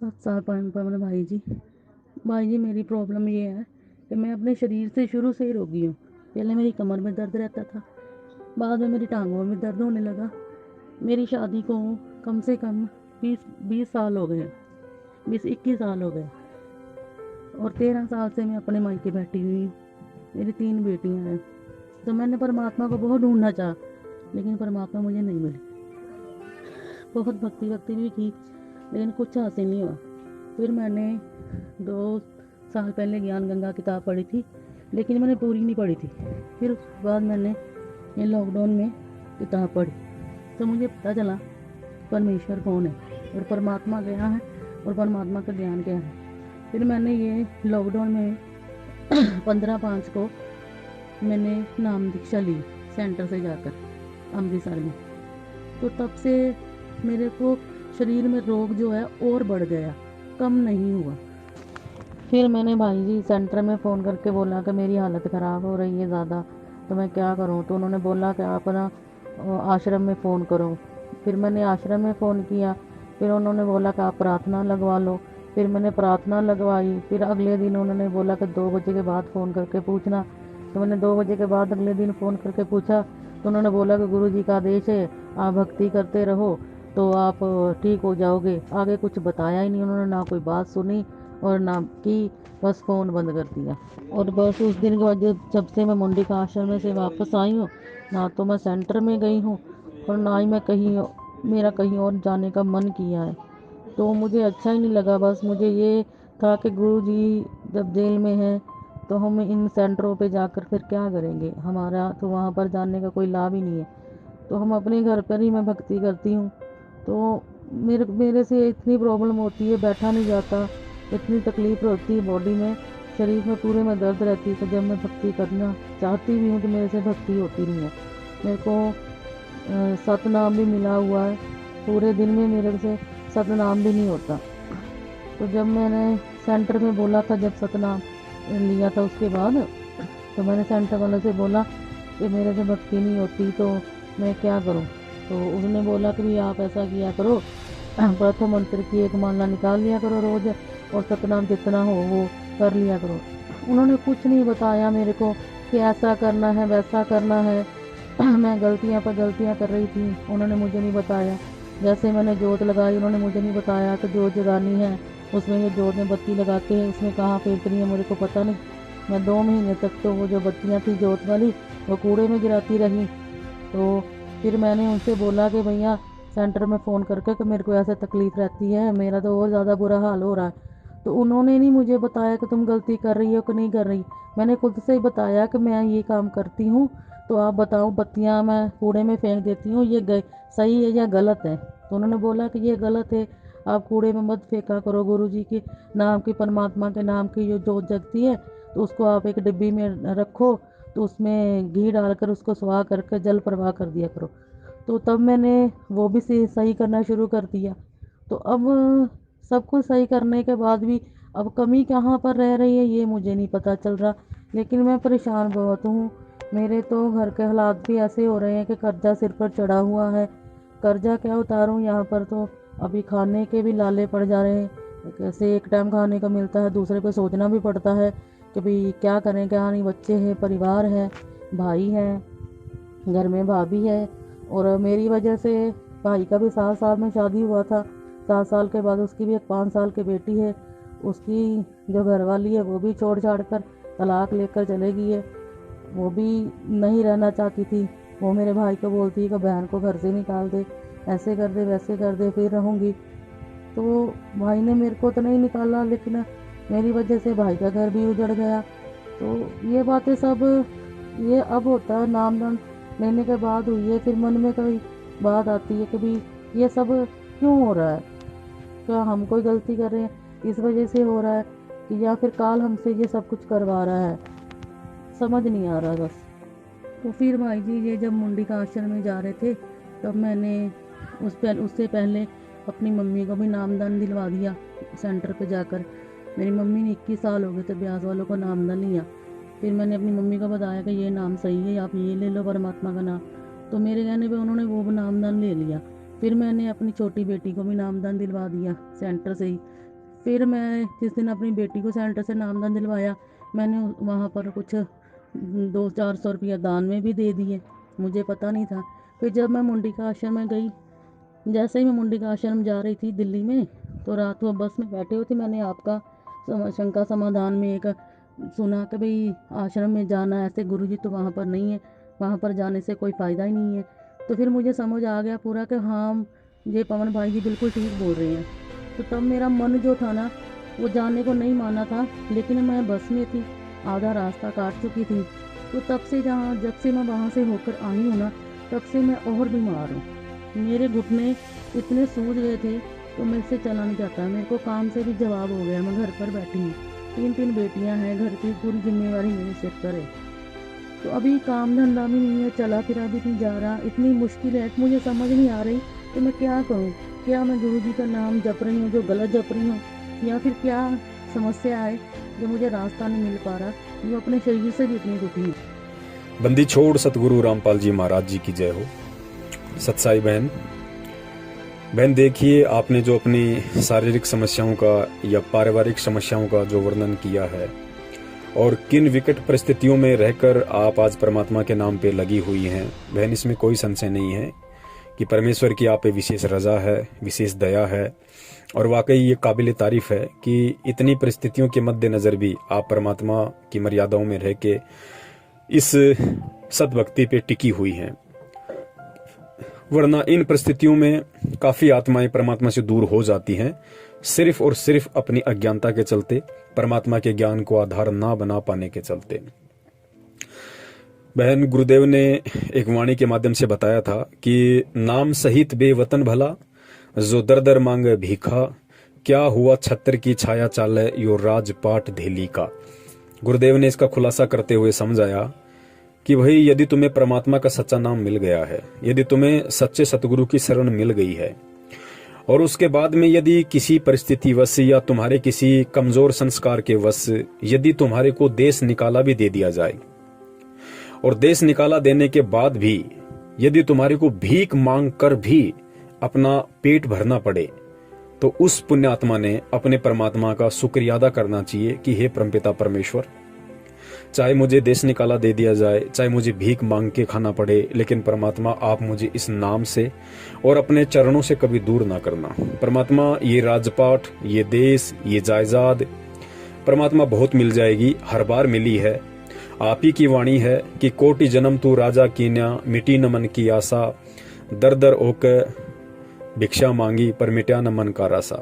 7 साल पर भाई जी मेरी प्रॉब्लम ये है कि मैं अपने शरीर से शुरू से ही रोगी हूँ। पहले मेरी कमर में दर्द रहता था, बाद में मेरी टांगों में दर्द होने लगा। मेरी शादी को कम से कम 20 साल हो गए, 20-21 साल हो गए, और 13 साल से मैं अपने मायके बैठी हुई हूँ। मेरी 3 बेटियाँ हैं। तो मैंने परमात्मा को बहुत ढूंढना चाहा, लेकिन परमात्मा मुझे नहीं मिली। बहुत भक्ति भी की, लेकिन कुछ हासिल नहीं हुआ। फिर मैंने 2 साल पहले ज्ञान गंगा किताब पढ़ी थी, लेकिन मैंने पूरी नहीं पढ़ी थी। फिर उसके बाद मैंने ये लॉकडाउन में किताब पढ़ी, तो मुझे पता चला परमेश्वर कौन है और परमात्मा क्या है और परमात्मा का ज्ञान क्या है। फिर मैंने ये लॉकडाउन में 15/5 को मैंने नाम दीक्षा ली सेंटर से जाकर अमृतसर में। तो तब से मेरे को शरीर में रोग जो है और बढ़ गया, कम नहीं हुआ। फिर मैंने भाई जी सेंटर में फ़ोन करके बोला कि मेरी हालत ख़राब हो रही है ज़्यादा, तो मैं क्या करूं। तो उन्होंने बोला कि आप ना आश्रम में फ़ोन करो। फिर मैंने आश्रम में फ़ोन किया। फिर उन्होंने बोला कि आप प्रार्थना लगवा लो। फिर मैंने प्रार्थना लगवाई। फिर अगले दिन उन्होंने बोला कि 2 बजे के बाद फ़ोन करके पूछना। तो मैंने 2 बजे के बाद अगले दिन फ़ोन करके पूछा, तो उन्होंने बोला कि गुरु जी का आदेश है, आप भक्ति करते रहो तो आप ठीक हो जाओगे। आगे कुछ बताया ही नहीं उन्होंने, ना कोई बात सुनी और ना की, बस फ़ोन बंद कर दिया। और बस उस दिन के बाद जब से मैं मुंडिका आश्रम में से वापस आई हूँ, ना तो मैं सेंटर में गई हूँ और ना ही मैं मेरा कहीं और जाने का मन किया है। तो मुझे अच्छा ही नहीं लगा। बस मुझे ये था कि गुरु जी जब जेल में हैं तो हम इन सेंटरों पे जाकर फिर क्या करेंगे, हमारा तो वहाँ पर जाने का कोई लाभ ही नहीं है। तो हम अपने घर पर ही मैं भक्ति करती हूँ। तो मेरे मेरे से इतनी प्रॉब्लम होती है, बैठा नहीं जाता, इतनी तकलीफ़ होती है बॉडी में, शरीर में पूरे में दर्द रहती है। तो जब मैं भक्ति करना चाहती भी हूँ तो मेरे से भक्ति होती नहीं है। मेरे को सतनाम भी मिला हुआ है, पूरे दिन में मेरे से सतनाम भी नहीं होता। तो जब मैंने सेंटर में बोला था, जब सतनाम लिया था उसके बाद, तो मैंने सेंटर वाले से बोला कि मेरे से भक्ति नहीं होती तो मैं क्या करूं। तो उसने बोला कि भी आप ऐसा किया करो, प्रथम मंत्र की एक माला निकाल लिया करो रोज, और सतनाम जितना हो वो कर लिया करो। उन्होंने कुछ नहीं बताया मेरे को कि ऐसा करना है वैसा करना है। मैं गलतियां पर गलतियां कर रही थी, उन्होंने मुझे नहीं बताया। जैसे मैंने जोत लगाई, उन्होंने मुझे नहीं बताया कि जोत जगानी है, उसमें ये जोत में बत्ती लगाते हैं, उसमें कहाँ फेंकनी है मुझे को पता नहीं। मैं 2 महीने तक तो वो जो बत्तियाँ थी जोत वाली वो कूड़े में गिराती रही। तो फिर मैंने उनसे बोला कि भैया सेंटर में फ़ोन करके कि मेरे को ऐसे तकलीफ़ रहती है, मेरा तो और ज़्यादा बुरा हाल हो रहा है। तो उन्होंने नहीं मुझे बताया कि तुम गलती कर रही हो कि नहीं कर रही। मैंने खुद से ही बताया कि मैं ये काम करती हूँ, तो आप बताओ बत्तियाँ मैं कूड़े में फेंक देती हूँ, ये सही है या गलत है। तो उन्होंने बोला कि ये गलत है, आप कूड़े में मत फेंका करो, गुरु जी के नाम की, परमात्मा के नाम की जो जोत जगती है तो उसको आप एक डिब्बी में रखो, तो उसमें घी डालकर उसको सुहा करके जल प्रवाह कर दिया करो। तो तब मैंने वो भी सही करना शुरू कर दिया। तो अब सब कुछ सही करने के बाद भी अब कमी कहाँ पर रह रही है ये मुझे नहीं पता चल रहा। लेकिन मैं परेशान बहुत हूँ। मेरे तो घर के हालात भी ऐसे हो रहे हैं कि कर्जा सिर पर चढ़ा हुआ है। कर्जा क्या उतारूँ, यहाँ पर तो अभी खाने के भी लाले पड़ जा रहे हैं। कैसे एक टाइम खाने का मिलता है, दूसरे को सोचना भी पड़ता है कि भाई क्या करें क्या नहीं। बच्चे हैं, परिवार है, भाई हैं, घर में भाभी है, और मेरी वजह से भाई का भी 7 साल में शादी हुआ था। 7 साल के बाद उसकी भी एक 5 साल की बेटी है। उसकी जो घरवाली है वो भी छोड़ छाड़ कर तलाक लेकर चले गई है। वो भी नहीं रहना चाहती थी। वो मेरे भाई को बोलती है कि बहन को घर से निकाल दे, ऐसे कर दे वैसे कर दे, फिर रहूँगी। तो भाई ने मेरे को तो नहीं निकाला, लेकिन मेरी वजह से भाई का घर भी उजड़ गया। तो ये बातें सब, ये अब होता है नाम दान लेने के बाद हुई है। फिर मन में कभी बात आती है कि भाई ये सब क्यों हो रहा है, क्या हम कोई गलती कर रहे हैं इस वजह से हो रहा है, कि या फिर काल हमसे ये सब कुछ करवा रहा है, समझ नहीं आ रहा बस। तो फिर भाई जी ये जब मुंडिका आश्रम में जा रहे थे, तब मैंने उससे पहले अपनी मम्मी को भी नामदान दिलवा दिया सेंटर पे जाकर। मेरी मम्मी ने 21 साल हो गए थे ब्यास वालों को नामदान लिया। फिर मैंने अपनी मम्मी को बताया कि ये नाम सही है, आप ये ले लो परमात्मा का नाम। तो मेरे कहने पे उन्होंने वो नामदान ले लिया। फिर मैंने अपनी छोटी बेटी को भी नामदान दिलवा दिया सेंटर से ही, फिर मैं जिस दिन अपनी बेटी को सेंटर से नामदान दिलवाया, मैंने वहाँ पर कुछ 200-400 रुपया दान में भी दे दिए, मुझे पता नहीं था। फिर जब मैं मुंडिका आश्रम में गई, जैसे ही मैं मुंडिका आश्रम जा रही थी दिल्ली में, तो रात को बस में बैठे हुए थे, मैंने आपका शंका समाधान में एक सुना कि भाई आश्रम में जाना ऐसे गुरुजी तो वहाँ पर नहीं है, वहाँ पर जाने से कोई फ़ायदा ही नहीं है। तो फिर मुझे समझ आ गया पूरा कि हाँ, ये पवन भाई जी बिल्कुल ठीक बोल रहे हैं। तो तब मेरा मन जो था ना, वो जाने को नहीं माना था, लेकिन मैं बस में थी, आधा रास्ता काट चुकी थी। तो तब से जब से मैं वहाँ से होकर आई हूँ ना, तब से मैं और बीमार हूँ। मेरे घुटने इतने सूज गए थे, तो मेरे से चला नहीं जाता। मेरे को काम से भी जवाब हो गया, मैं घर पर बैठी हूँ, 3 बेटियाँ हैं, घर की पूरी जिम्मेवारी मेरे सिर पर है। तो अभी काम धंधा भी नहीं है, चला फिरा भी नहीं जा रहा, इतनी मुश्किल है, मुझे समझ नहीं आ रही कि मैं क्या करूँ। क्या मैं गुरु जी का नाम जप रही हूँ जो गलत जप रही हूँ, या फिर क्या समस्या है जो मुझे रास्ता नहीं मिल पा रहा। मैं अपने शरीर से भी इतनी दुखी हूँ। बंदी छोड़ सतगुरु रामपाल जी महाराज जी की जय हो। सत्साई बहन देखिए, आपने जो अपनी शारीरिक समस्याओं का या पारिवारिक समस्याओं का जो वर्णन किया है, और किन विकट परिस्थितियों में रहकर आप आज परमात्मा के नाम पे लगी हुई हैं बहन, इसमें कोई संशय नहीं है कि परमेश्वर की आप पे विशेष रजा है, विशेष दया है। और वाकई ये काबिल तारीफ है कि इतनी परिस्थितियों के मद्देनजर भी आप परमात्मा की मर्यादाओं में रह के इस सद्भक्ति पे टिकी हुई हैं। वरना इन परिस्थितियों में काफी आत्माएं परमात्मा से दूर हो जाती हैं, सिर्फ और सिर्फ अपनी अज्ञानता के चलते, परमात्मा के ज्ञान को आधार ना बना पाने के चलते। बहन, गुरुदेव ने एक वाणी के माध्यम से बताया था कि नाम सहित बेवतन भला, जो दर दर मांगे भीखा, क्या हुआ छत्र की छाया चाले यो राजपाट धेली का। गुरुदेव ने इसका खुलासा करते हुए समझाया कि भाई, यदि तुम्हें परमात्मा का सच्चा नाम मिल गया है, यदि तुम्हें सच्चे सतगुरु की शरण मिल गई है, और उसके बाद में यदि किसी परिस्थिति वश या तुम्हारे किसी कमजोर संस्कार के वश यदि तुम्हारे को देश निकाला भी दे दिया जाए, और देश निकाला देने के बाद भी यदि तुम्हारे को भीख मांग कर भी अपना पेट भरना पड़े, तो उस पुण्यात्मा ने अपने परमात्मा का शुक्रिया अदा करना चाहिए कि हे परमपिता परमेश्वर, चाहे मुझे देश निकाला दे दिया जाए, चाहे मुझे भीख मांग के खाना पड़े, लेकिन परमात्मा आप मुझे इस नाम से और अपने चरणों से कभी दूर ना करना। परमात्मा, ये राजपाट, ये देश, ये जायदाद परमात्मा बहुत मिल जाएगी, हर बार मिली है। आप ही की वाणी है कि कोटि जन्म तू राजा कीन्या, मिटी न मन की आशा, दर दर होकर भिक्षा मांगी पर मिटा न मन का रासा।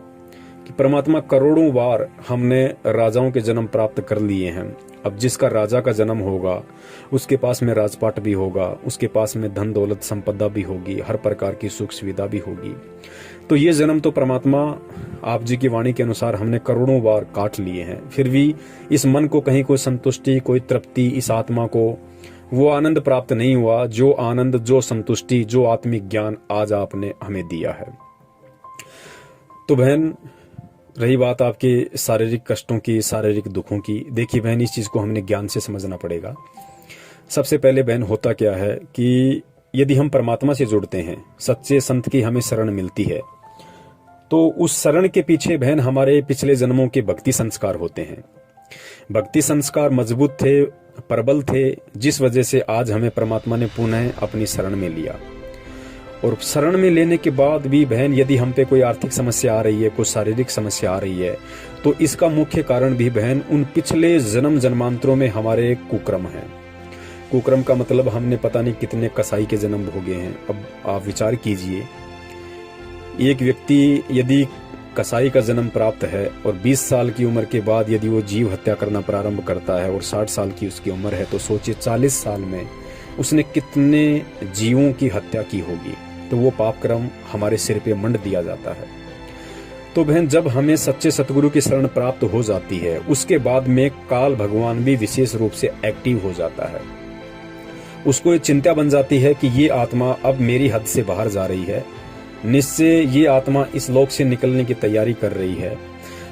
कि परमात्मा, करोड़ों बार हमने राजाओं के जन्म प्राप्त कर लिए हैं, अब जिसका राजा का जन्म होगा उसके पास में राजपाट भी होगा, उसके पास में धन दौलत संपदा भी होगी, हर प्रकार की सुख सुविधा भी होगी। तो ये जन्म तो परमात्मा आप जी की वाणी के अनुसार हमने करोड़ों बार काट लिए हैं, फिर भी इस मन को कहीं कोई संतुष्टि, कोई तृप्ति, इस आत्मा को वो आनंद प्राप्त नहीं हुआ, जो आनंद, जो संतुष्टि, जो आत्मिक ज्ञान आज आपने हमें दिया है। तो बहन, रही बात आपके शारीरिक कष्टों की, शारीरिक दुखों की, देखिए बहन, इस चीज को हमने ज्ञान से समझना पड़ेगा। सबसे पहले बहन, होता क्या है कि यदि हम परमात्मा से जुड़ते हैं, सच्चे संत की हमें शरण मिलती है, तो उस शरण के पीछे बहन हमारे पिछले जन्मों के भक्ति संस्कार होते हैं। भक्ति संस्कार मजबूत थे, प्रबल थे, जिस वजह से आज हमें परमात्मा ने पुनः अपनी शरण में लिया। और शरण में लेने के बाद भी बहन, यदि हम पे कोई आर्थिक समस्या आ रही है, कोई शारीरिक समस्या आ रही है, तो इसका मुख्य कारण भी बहन उन पिछले जन्म जन्मांतरों में हमारे कुक्रम है। कुक्रम का मतलब हमने पता नहीं कितने कसाई के जन्म भोगे हैं। अब आप विचार कीजिए, एक व्यक्ति यदि कसाई का जन्म प्राप्त है और 20 साल की उम्र के बाद यदि वो जीव हत्या करना प्रारंभ करता है और 60 साल की उसकी उम्र है, तो सोचिए 40 साल में उसने कितने जीवों की हत्या की होगी। तो वो पाप कर्म हमारे सिर पे मंड दिया जाता है। तो बहन, जब हमें सच्चे सतगुरु की शरण प्राप्त हो जाती है, उसके बाद में काल भगवान भी विशेष रूप से एक्टिव हो जाता है। उसको ये चिंता बन जाती है कि ये आत्मा अब मेरी हद से बाहर जा रही है, निश्चय ये आत्मा इस लोक से निकलने की तैयारी कर रही है।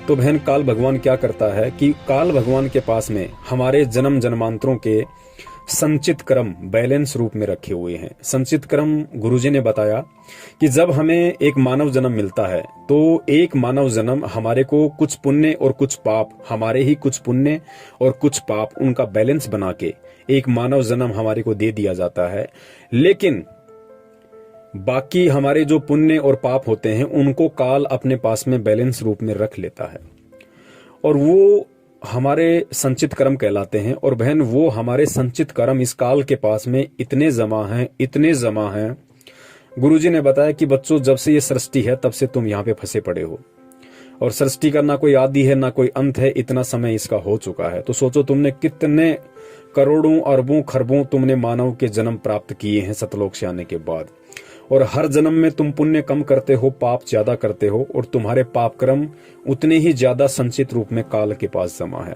तो बहन, काल भगवान क्या करता है कि काल भगवान के पास में हमारे जन्म जन्मांतरों के संचित कर्म बैलेंस रूप में रखे हुए हैं। संचित कर्म गुरुजी ने बताया कि जब हमें एक मानव जन्म मिलता है तो एक मानव जन्म हमारे को कुछ पुण्य और कुछ पाप, हमारे ही कुछ पुण्य और कुछ पाप, उनका बैलेंस बना के एक मानव जन्म हमारे को दे दिया जाता है। लेकिन बाकी हमारे जो पुण्य और पाप होते हैं उनको काल अपने पास में बैलेंस रूप में रख लेता है और वो हमारे संचित कर्म कहलाते हैं। और बहन, वो हमारे संचित कर्म इस काल के पास में इतने जमा हैं। गुरुजी ने बताया कि बच्चों, जब से ये सृष्टि है तब से तुम यहाँ पे फंसे पड़े हो और सृष्टि का ना कोई आदि है ना कोई अंत है, इतना समय इसका हो चुका है। तो सोचो तुमने कितने करोड़ों अरबों खरबों तुमने मानव के जन्म प्राप्त किए हैं सतलोक से आने के बाद, और हर जन्म में तुम पुण्य कम करते हो, पाप ज्यादा करते हो, और तुम्हारे पाप कर्म उतने ही ज्यादा संचित रूप में काल के पास जमा है।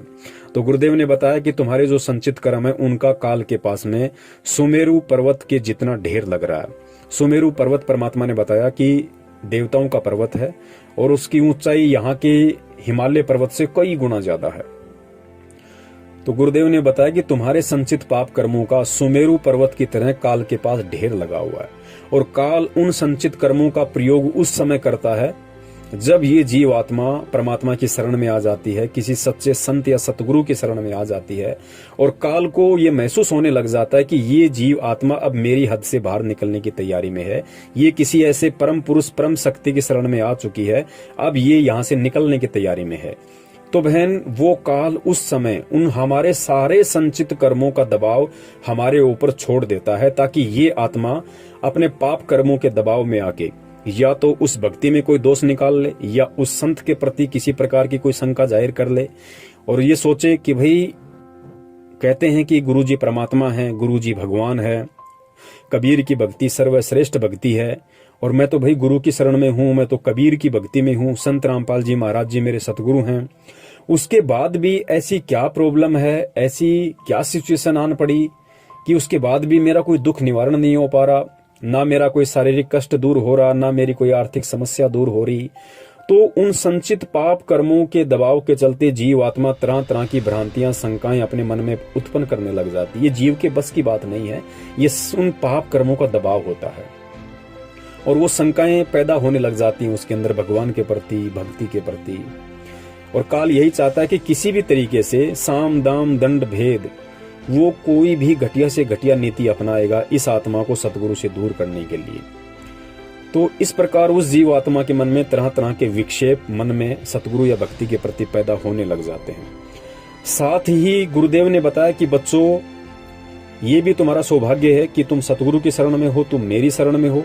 तो गुरुदेव ने बताया कि तुम्हारे जो संचित कर्म है उनका काल के पास में सुमेरु पर्वत के जितना ढेर लग रहा है। सुमेरु पर्वत परमात्मा ने बताया कि देवताओं का पर्वत है और उसकी ऊंचाई यहाँ के हिमालय पर्वत से कई गुना ज्यादा है। तो गुरुदेव ने बताया कि तुम्हारे संचित पाप कर्मों का सुमेरु पर्वत की तरह काल के पास ढेर लगा हुआ है, और काल उन संचित कर्मों का प्रयोग उस समय करता है जब ये जीव आत्मा परमात्मा की शरण में आ जाती है, किसी सच्चे संत या सतगुरु की शरण में आ जाती है, और काल को ये महसूस होने लग जाता है कि ये जीव आत्मा अब मेरी हद से बाहर निकलने की तैयारी में है, ये किसी ऐसे परम पुरुष परम शक्ति की शरण में आ चुकी है, अब ये यहाँ से निकलने की तैयारी में है। तो बहन, वो काल उस समय उन हमारे सारे संचित कर्मों का दबाव हमारे ऊपर छोड़ देता है, ताकि ये आत्मा अपने पाप कर्मों के दबाव में आके या तो उस भक्ति में कोई दोष निकाल ले, या उस संत के प्रति किसी प्रकार की कोई शंका जाहिर कर ले, और ये सोचे कि भाई कहते हैं कि गुरुजी परमात्मा है, गुरुजी भगवान है, कबीर की भक्ति सर्वश्रेष्ठ भक्ति है, और मैं तो भाई गुरु की शरण में हूं, मैं तो कबीर की भक्ति में हूं, संत रामपाल जी महाराज जी मेरे सतगुरु हैं। उसके बाद भी ऐसी क्या प्रॉब्लम है, ऐसी क्या सिचुएशन आन पड़ी कि उसके बाद भी मेरा कोई दुख निवारण नहीं हो पा रहा, ना मेरा कोई शारीरिक कष्ट दूर हो रहा, ना मेरी कोई आर्थिक समस्या दूर हो रही। तो उन संचित पाप कर्मों के दबाव के चलते जीव आत्मा तरह तरह की भ्रांतियां शंकाएं अपने मन में उत्पन्न करने लग जाती। ये जीव के बस की बात नहीं है, ये उन पाप कर्मों का दबाव होता है, और वो शंकाएं पैदा होने लग जाती हैं उसके अंदर भगवान के प्रति, भक्ति के प्रति। और काल यही चाहता है कि किसी भी तरीके से साम दाम दंड भेद वो कोई भी घटिया से घटिया नीति अपनाएगा इस आत्मा को सतगुरु से दूर करने के लिए। तो इस प्रकार उस जीव आत्मा के मन में तरह तरह के विक्षेप मन में सतगुरु या भक्ति के प्रति पैदा होने लग जाते हैं। साथ ही गुरुदेव ने बताया कि बच्चों, ये भी तुम्हारा सौभाग्य है कि तुम सतगुरु की शरण में हो, तुम मेरी शरण में हो,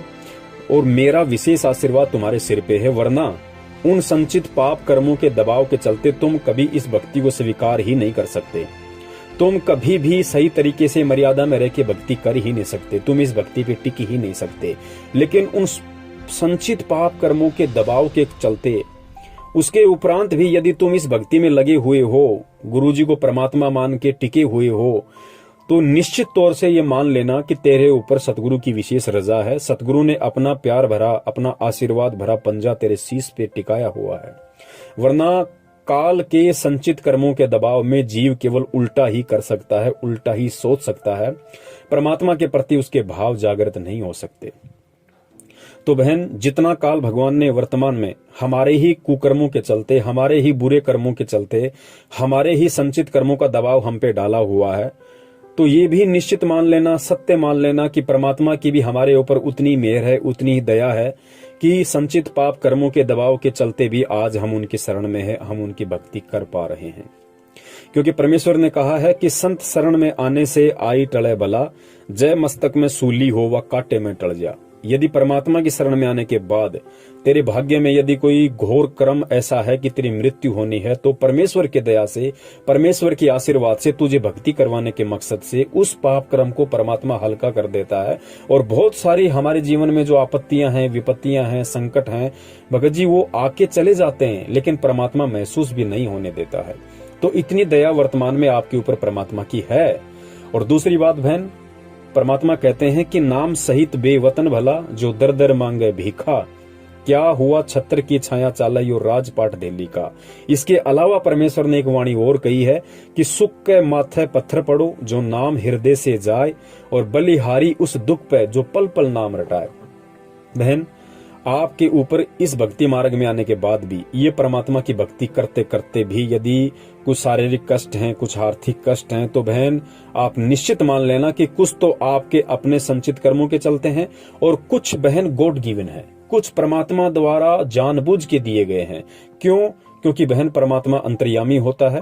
और मेरा विशेष आशीर्वाद तुम्हारे सिर पे है, वरना उन संचित पाप कर्मों के दबाव के चलते तुम कभी इस भक्ति को स्वीकार ही नहीं कर सकते, तुम कभी भी सही तरीके से मर्यादा में रह के भक्ति कर ही नहीं सकते, तुम इस भक्ति पे टिक ही नहीं सकते। लेकिन उन संचित पाप कर्मों के दबाव के चलते उसके उपरांत भी यदि तुम इस भक्ति में लगे हुए हो, गुरुजी को परमात्मा मान के टिके हुए हो, तो निश्चित तौर से ये मान लेना कि तेरे ऊपर सतगुरु की विशेष रजा है। सतगुरु ने अपना प्यार भरा, अपना आशीर्वाद भरा पंजा तेरे शीश पे टिकाया हुआ है, वरना काल के संचित कर्मों के दबाव में जीव केवल उल्टा ही कर सकता है, उल्टा ही सोच सकता है, परमात्मा के प्रति उसके भाव जागृत नहीं हो सकते। तो बहन, जितना काल भगवान ने वर्तमान में हमारे ही कुकर्मों के चलते, हमारे ही बुरे कर्मों के चलते, हमारे ही संचित कर्मों का दबाव हम पे डाला हुआ है, तो ये भी निश्चित मान लेना, सत्य मान लेना कि परमात्मा की भी हमारे ऊपर उतनी मेहर है, उतनी ही दया है कि संचित पाप कर्मों के दबाव के चलते भी आज हम उनकी शरण में है, हम उनकी भक्ति कर पा रहे हैं। क्योंकि परमेश्वर ने कहा है कि संत शरण में आने से आई टले भला, जय मस्तक में सूली हो व कांटे में टल जा। यदि परमात्मा की शरण में आने के बाद तेरे भाग्य में यदि कोई घोर कर्म ऐसा है कि तेरी मृत्यु होनी है, तो परमेश्वर की दया से, परमेश्वर के आशीर्वाद से तुझे भक्ति करवाने के मकसद से उस पाप कर्म को परमात्मा हल्का कर देता है। और बहुत सारी हमारे जीवन में जो आपत्तियां हैं, विपत्तियां हैं, संकट हैं, भगत जी वो आके चले जाते हैं, लेकिन परमात्मा महसूस भी नहीं होने देता है। तो इतनी दया वर्तमान में आपके ऊपर परमात्मा की है। और दूसरी बात बहन, परमात्मा कहते हैं कि नाम सहित बेवतन भला, जो दर दर मांगे भीखा, क्या हुआ छत्र की छाया चाला यो राजपाट दिल्ली का। इसके अलावा परमेश्वर ने एक वाणी और कही है कि सुख के माथे पत्थर पड़ो जो नाम हृदय से जाए, और बलिहारी उस दुख पे जो पल पल नाम रटाए। बहन, आपके ऊपर इस भक्ति मार्ग में आने के बाद भी, ये परमात्मा की भक्ति करते करते भी यदि कुछ शारीरिक कष्ट हैं, कुछ आर्थिक कष्ट हैं, तो बहन आप निश्चित मान लेना कि कुछ तो आपके अपने संचित कर्मों के चलते हैं, और कुछ बहन गॉड गिवन है, कुछ परमात्मा द्वारा जानबूझ के दिए गए हैं। क्यों? क्योंकि बहन परमात्मा अंतर्यामी होता है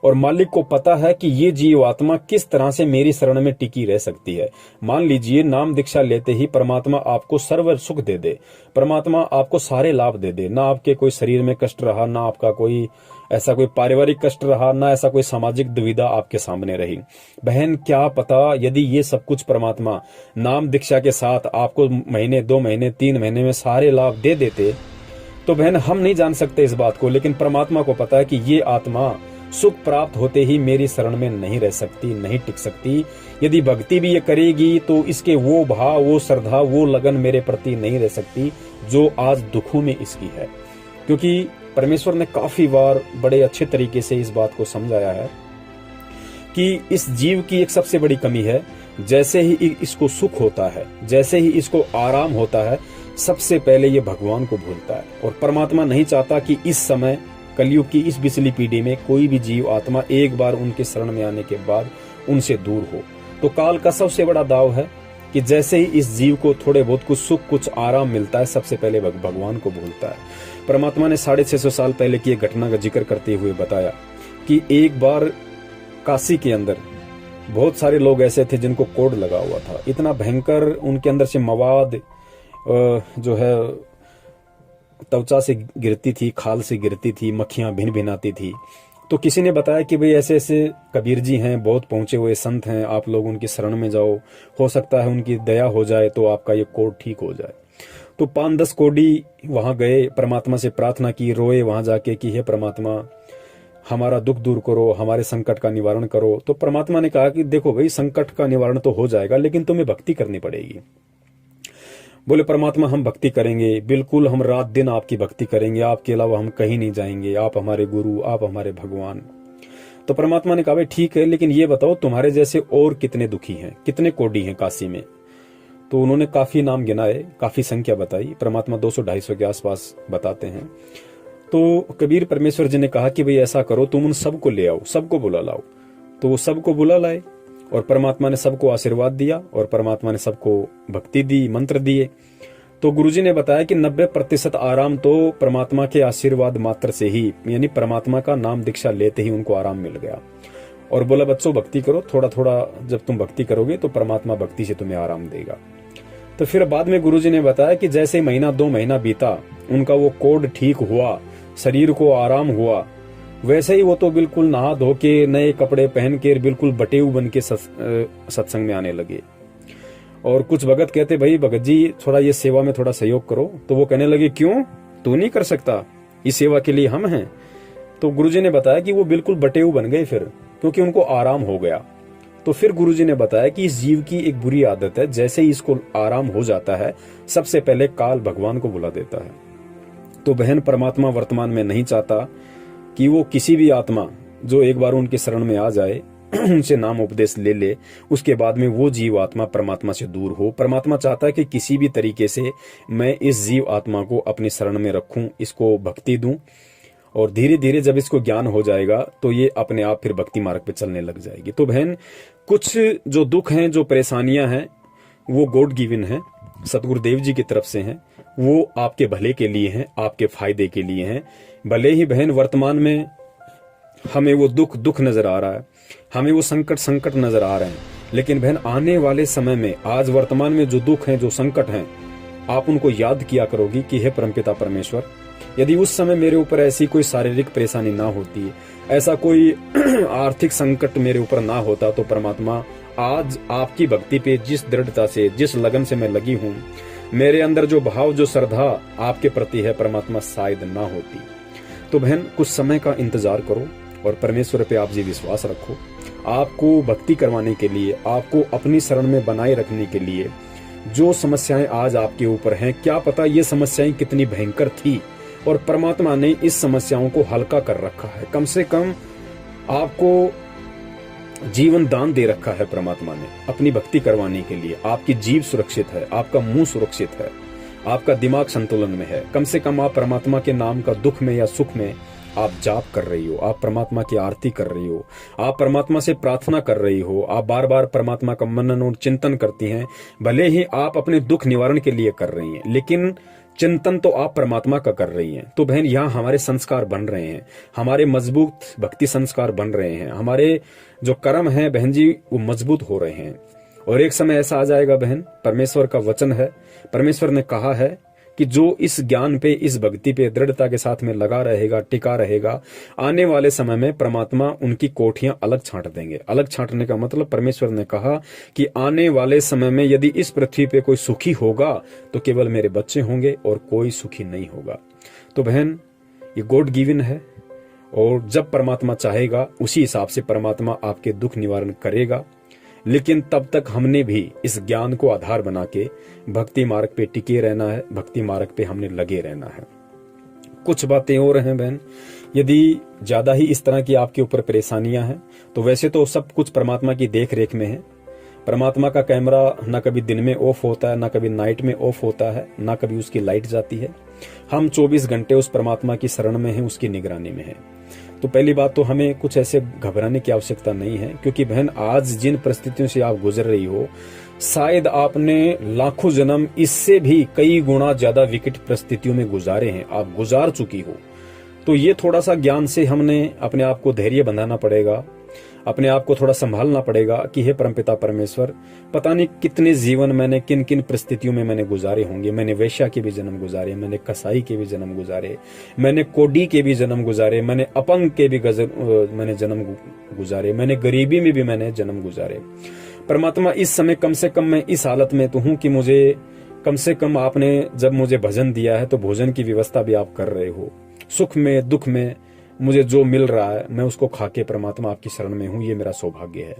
और मालिक को पता है कि ये जीव आत्मा किस तरह से मेरी शरण में टिकी रह सकती है। मान लीजिए नाम दीक्षा लेते ही परमात्मा आपको सर्व सुख दे दे, परमात्मा आपको सारे लाभ दे दे, ना आपके कोई शरीर में कष्ट रहा, ना आपका कोई ऐसा कोई पारिवारिक कष्ट रहा, ना ऐसा कोई सामाजिक दुविधा आपके सामने रही। बहन क्या पता यदि ये सब कुछ परमात्मा नाम दीक्षा के साथ आपको महीने, 2 महीने, 3 महीने में सारे लाभ दे देते, तो बहन हम नहीं जान सकते इस बात को, लेकिन परमात्मा को पता है कि ये आत्मा सुख प्राप्त होते ही मेरी शरण में नहीं रह सकती, नहीं टिक सकती। यदि भक्ति भी ये करेगी तो इसके वो भाव, वो श्रद्धा, वो लगन मेरे प्रति नहीं रह सकती जो आज दुखों में इसकी है। क्योंकि परमेश्वर ने काफी बार बड़े अच्छे तरीके से इस बात को समझाया है कि इस जीव की एक सबसे बड़ी कमी है, जैसे ही इसको सुख होता है, जैसे ही इसको आराम होता है, सबसे पहले ये भगवान को भूलता है। और परमात्मा नहीं चाहता कि इस समय कलयुग की इस पिछली पीढ़ी में कोई भी जीव आत्मा एक बार उनके शरण में आने के बाद उनसे दूर हो। तो काल का सबसे बड़ा दाव है कि जैसे ही इस जीव को थोड़े बहुत कुछ सुख, कुछ आराम मिलता है, सबसे पहले भगवान को भूलता है। परमात्मा ने 650 साल पहले की एक घटना का जिक्र करते हुए बताया कि एक बार काशी के अंदर बहुत सारे लोग ऐसे थे जिनको कोढ़ लगा हुआ था, इतना भयंकर उनके अंदर से मवाद जो है त्वचा से गिरती थी, खाल से गिरती थी, मक्खियां भिन भिनाती थी। तो किसी ने बताया कि भाई ऐसे ऐसे कबीर जी हैं, बहुत पहुंचे हुए संत हैं, आप लोग उनकी शरण में जाओ, हो सकता है उनकी दया हो जाए तो आपका ये कोढ़ ठीक हो जाए। तो 5-10 कोढ़ी वहां गए, परमात्मा से प्रार्थना की, रोए वहां जाके कि हे परमात्मा हमारा दुख दूर करो, हमारे संकट का निवारण करो। तो परमात्मा ने कहा कि देखो भाई, संकट का निवारण तो हो जाएगा, लेकिन तुम्हें भक्ति करनी पड़ेगी। बोले परमात्मा हम भक्ति करेंगे, बिल्कुल हम रात दिन आपकी भक्ति करेंगे, आपके अलावा हम कहीं नहीं जाएंगे, आप हमारे गुरु, आप हमारे भगवान। तो परमात्मा ने कहा भाई ठीक है, लेकिन ये बताओ तुम्हारे जैसे और कितने दुखी हैं, कितने कोढ़ी हैं काशी में। तो उन्होंने काफी नाम गिनाए, काफी संख्या बताई, परमात्मा 200-250 के आसपास बताते हैं। तो कबीर परमेश्वर जी ने कहा कि भाई ऐसा करो, तुम उन सबको ले आओ, सबको बुला लाओ। तो वो सबको बुला लाए और परमात्मा ने सबको आशीर्वाद दिया और परमात्मा ने सबको भक्ति दी, मंत्र दिए। तो गुरुजी ने बताया कि 90% आराम तो परमात्मा के आशीर्वाद मात्र से ही, यानी परमात्मा का नाम दीक्षा लेते ही उनको आराम मिल गया। और बोला बच्चों भक्ति करो, थोड़ा थोड़ा जब तुम भक्ति करोगे तो परमात्मा भक्ति से तुम्हें आराम देगा। तो फिर बाद में गुरुजी ने बताया कि जैसे महीना 2 महीना बीता, उनका वो कोढ़ ठीक हुआ, शरीर को आराम हुआ, वैसे ही वो तो बिल्कुल नहा धो के, नए कपड़े पहन के, बिल्कुल बटेऊ बन के सत्संग में आने लगे। और कुछ भगत कहते भाई भगत जी थोड़ा ये सेवा में थोड़ा सहयोग करो। तो वो कहने लगे क्यों, तू नहीं कर सकता, इस सेवा के लिए हम हैं। तो गुरुजी ने बताया कि वो बिल्कुल बटेऊ बन गए फिर, क्योंकि उनको आराम हो गया। तो फिर गुरुजी ने बताया कि इस जीव की एक बुरी आदत है, जैसे ही इसको आराम हो जाता है सबसे पहले काल भगवान को बुला देता है। तो बहन परमात्मा वर्तमान में नहीं चाहता कि वो किसी भी आत्मा जो एक बार उनके शरण में आ जाए, उनसे नाम उपदेश ले ले, उसके बाद में वो जीव आत्मा परमात्मा से दूर हो। परमात्मा चाहता है कि किसी भी तरीके से मैं इस जीव आत्मा को अपनी शरण में रखूं, इसको भक्ति दूं, और धीरे धीरे जब इसको ज्ञान हो जाएगा तो ये अपने आप फिर भक्ति मार्ग पे चलने लग जाएगी। तो बहन कुछ जो दुख हैं, जो परेशानियां हैं, वो गॉड गिवन है, सतगुरुदेव जी की तरफ से हैं, वो आपके भले के लिए हैं, आपके फायदे के लिए हैं। भले ही बहन वर्तमान में हमें वो दुख नजर आ रहा है, हमें वो संकट नजर आ रहे हैं, लेकिन बहन आने वाले समय में, आज वर्तमान में जो दुख हैं, जो संकट हैं, आप उनको याद किया करोगी कि हे परमपिता परमेश्वर, यदि उस समय मेरे ऊपर ऐसी कोई शारीरिक परेशानी ना होती, ऐसा कोई आर्थिक संकट मेरे ऊपर ना होता, तो परमात्मा आज आपकी भक्ति पे जिस दृढ़ता से, जिस लगन से मैं लगी हूँ, मेरे अंदर जो भाव, जो श्रद्धा आपके प्रति है, परमात्मा शायद ना होती। तो बहन कुछ समय का इंतजार करो और परमेश्वर पे आप जी विश्वास रखो। आपको भक्ति करवाने के लिए, आपको अपनी शरण में बनाए रखने के लिए जो समस्याएं आज आपके ऊपर हैं, क्या पता ये समस्याएं कितनी भयंकर थी और परमात्मा ने इस समस्याओं को हल्का कर रखा है। कम से कम आपको जीवन दान दे रखा है परमात्मा ने अपनी भक्ति करवाने के लिए। आपकी जीभ सुरक्षित है, आपका मुंह सुरक्षित है, आपका दिमाग संतुलन में है। कम से कम आप परमात्मा के नाम का दुख में या सुख में आप जाप कर रही हो, आप परमात्मा की आरती कर रही हो, आप परमात्मा से प्रार्थना कर रही हो, आप बार बार परमात्मा का मनन और चिंतन करती हैं। भले ही आप अपने दुख निवारण के लिए कर रही हैं, लेकिन चिंतन तो आप परमात्मा का कर रही हैं। तो बहन, यहाँ हमारे संस्कार बन रहे हैं, हमारे मजबूत भक्ति संस्कार बन रहे हैं, हमारे जो कर्म हैं बहन जी वो मजबूत हो रहे हैं। और एक समय ऐसा आ जाएगा बहन, परमेश्वर का वचन है, परमेश्वर ने कहा है कि जो इस ज्ञान पे, इस भक्ति पे दृढ़ता के साथ में लगा रहेगा, टिका रहेगा, आने वाले समय में परमात्मा उनकी कोठियां अलग छांट देंगे। अलग छांटने का मतलब परमेश्वर ने कहा कि आने वाले समय में यदि इस पृथ्वी पे कोई सुखी होगा तो केवल मेरे बच्चे होंगे और कोई सुखी नहीं होगा। तो बहन, ये गॉड गिवन है और जब परमात्मा चाहेगा उसी हिसाब से परमात्मा आपके दुख निवारण करेगा। लेकिन तब तक हमने भी इस ज्ञान को आधार बना के भक्ति मार्ग पे टिके रहना है, भक्ति मार्ग पे हमने लगे रहना है। कुछ बातें और हैं बहन, यदि ज्यादा ही इस तरह की आपके ऊपर परेशानियां हैं तो वैसे तो सब कुछ परमात्मा की देख रेख में है। परमात्मा का कैमरा ना कभी दिन में ऑफ होता है, ना कभी नाइट में ऑफ होता है, ना कभी उसकी लाइट जाती है। हम 24 घंटे उस परमात्मा की शरण में हैं, उसकी निगरानी में हैं। तो पहली बात तो हमें कुछ ऐसे घबराने की आवश्यकता नहीं है, क्योंकि बहन आज जिन परिस्थितियों से आप गुजर रही हो, शायद आपने लाखों जन्म इससे भी कई गुना ज्यादा विकट परिस्थितियों में गुजारे हैं, आप गुजार चुकी हो। तो ये थोड़ा सा ज्ञान से हमने अपने आप को धैर्य बंधाना पड़ेगा, अपने आप को थोड़ा संभालना पड़ेगा कि हे परमपिता परमेश्वर, पता नहीं कितने जीवन मैंने किन किन परिस्थितियों में मैंने गुजारे होंगे। मैंने वेश्या के भी जन्म गुजारे, मैंने कसाई के भी जन्म गुजारे, मैंने कोडी के भी जन्म गुजारे, मैंने अपंग के भी मैंने जन्म गुजारे, मैंने गरीबी में भी मैंने जन्म गुजारे। परमात्मा, इस समय कम से कम मैं इस हालत में तो हूं कि मुझे कम से कम आपने जब मुझे भजन दिया है तो भोजन की व्यवस्था भी आप कर रहे हो। सुख में दुख में मुझे जो मिल रहा है मैं उसको खा के परमात्मा आपकी शरण में हूं, ये मेरा सौभाग्य है।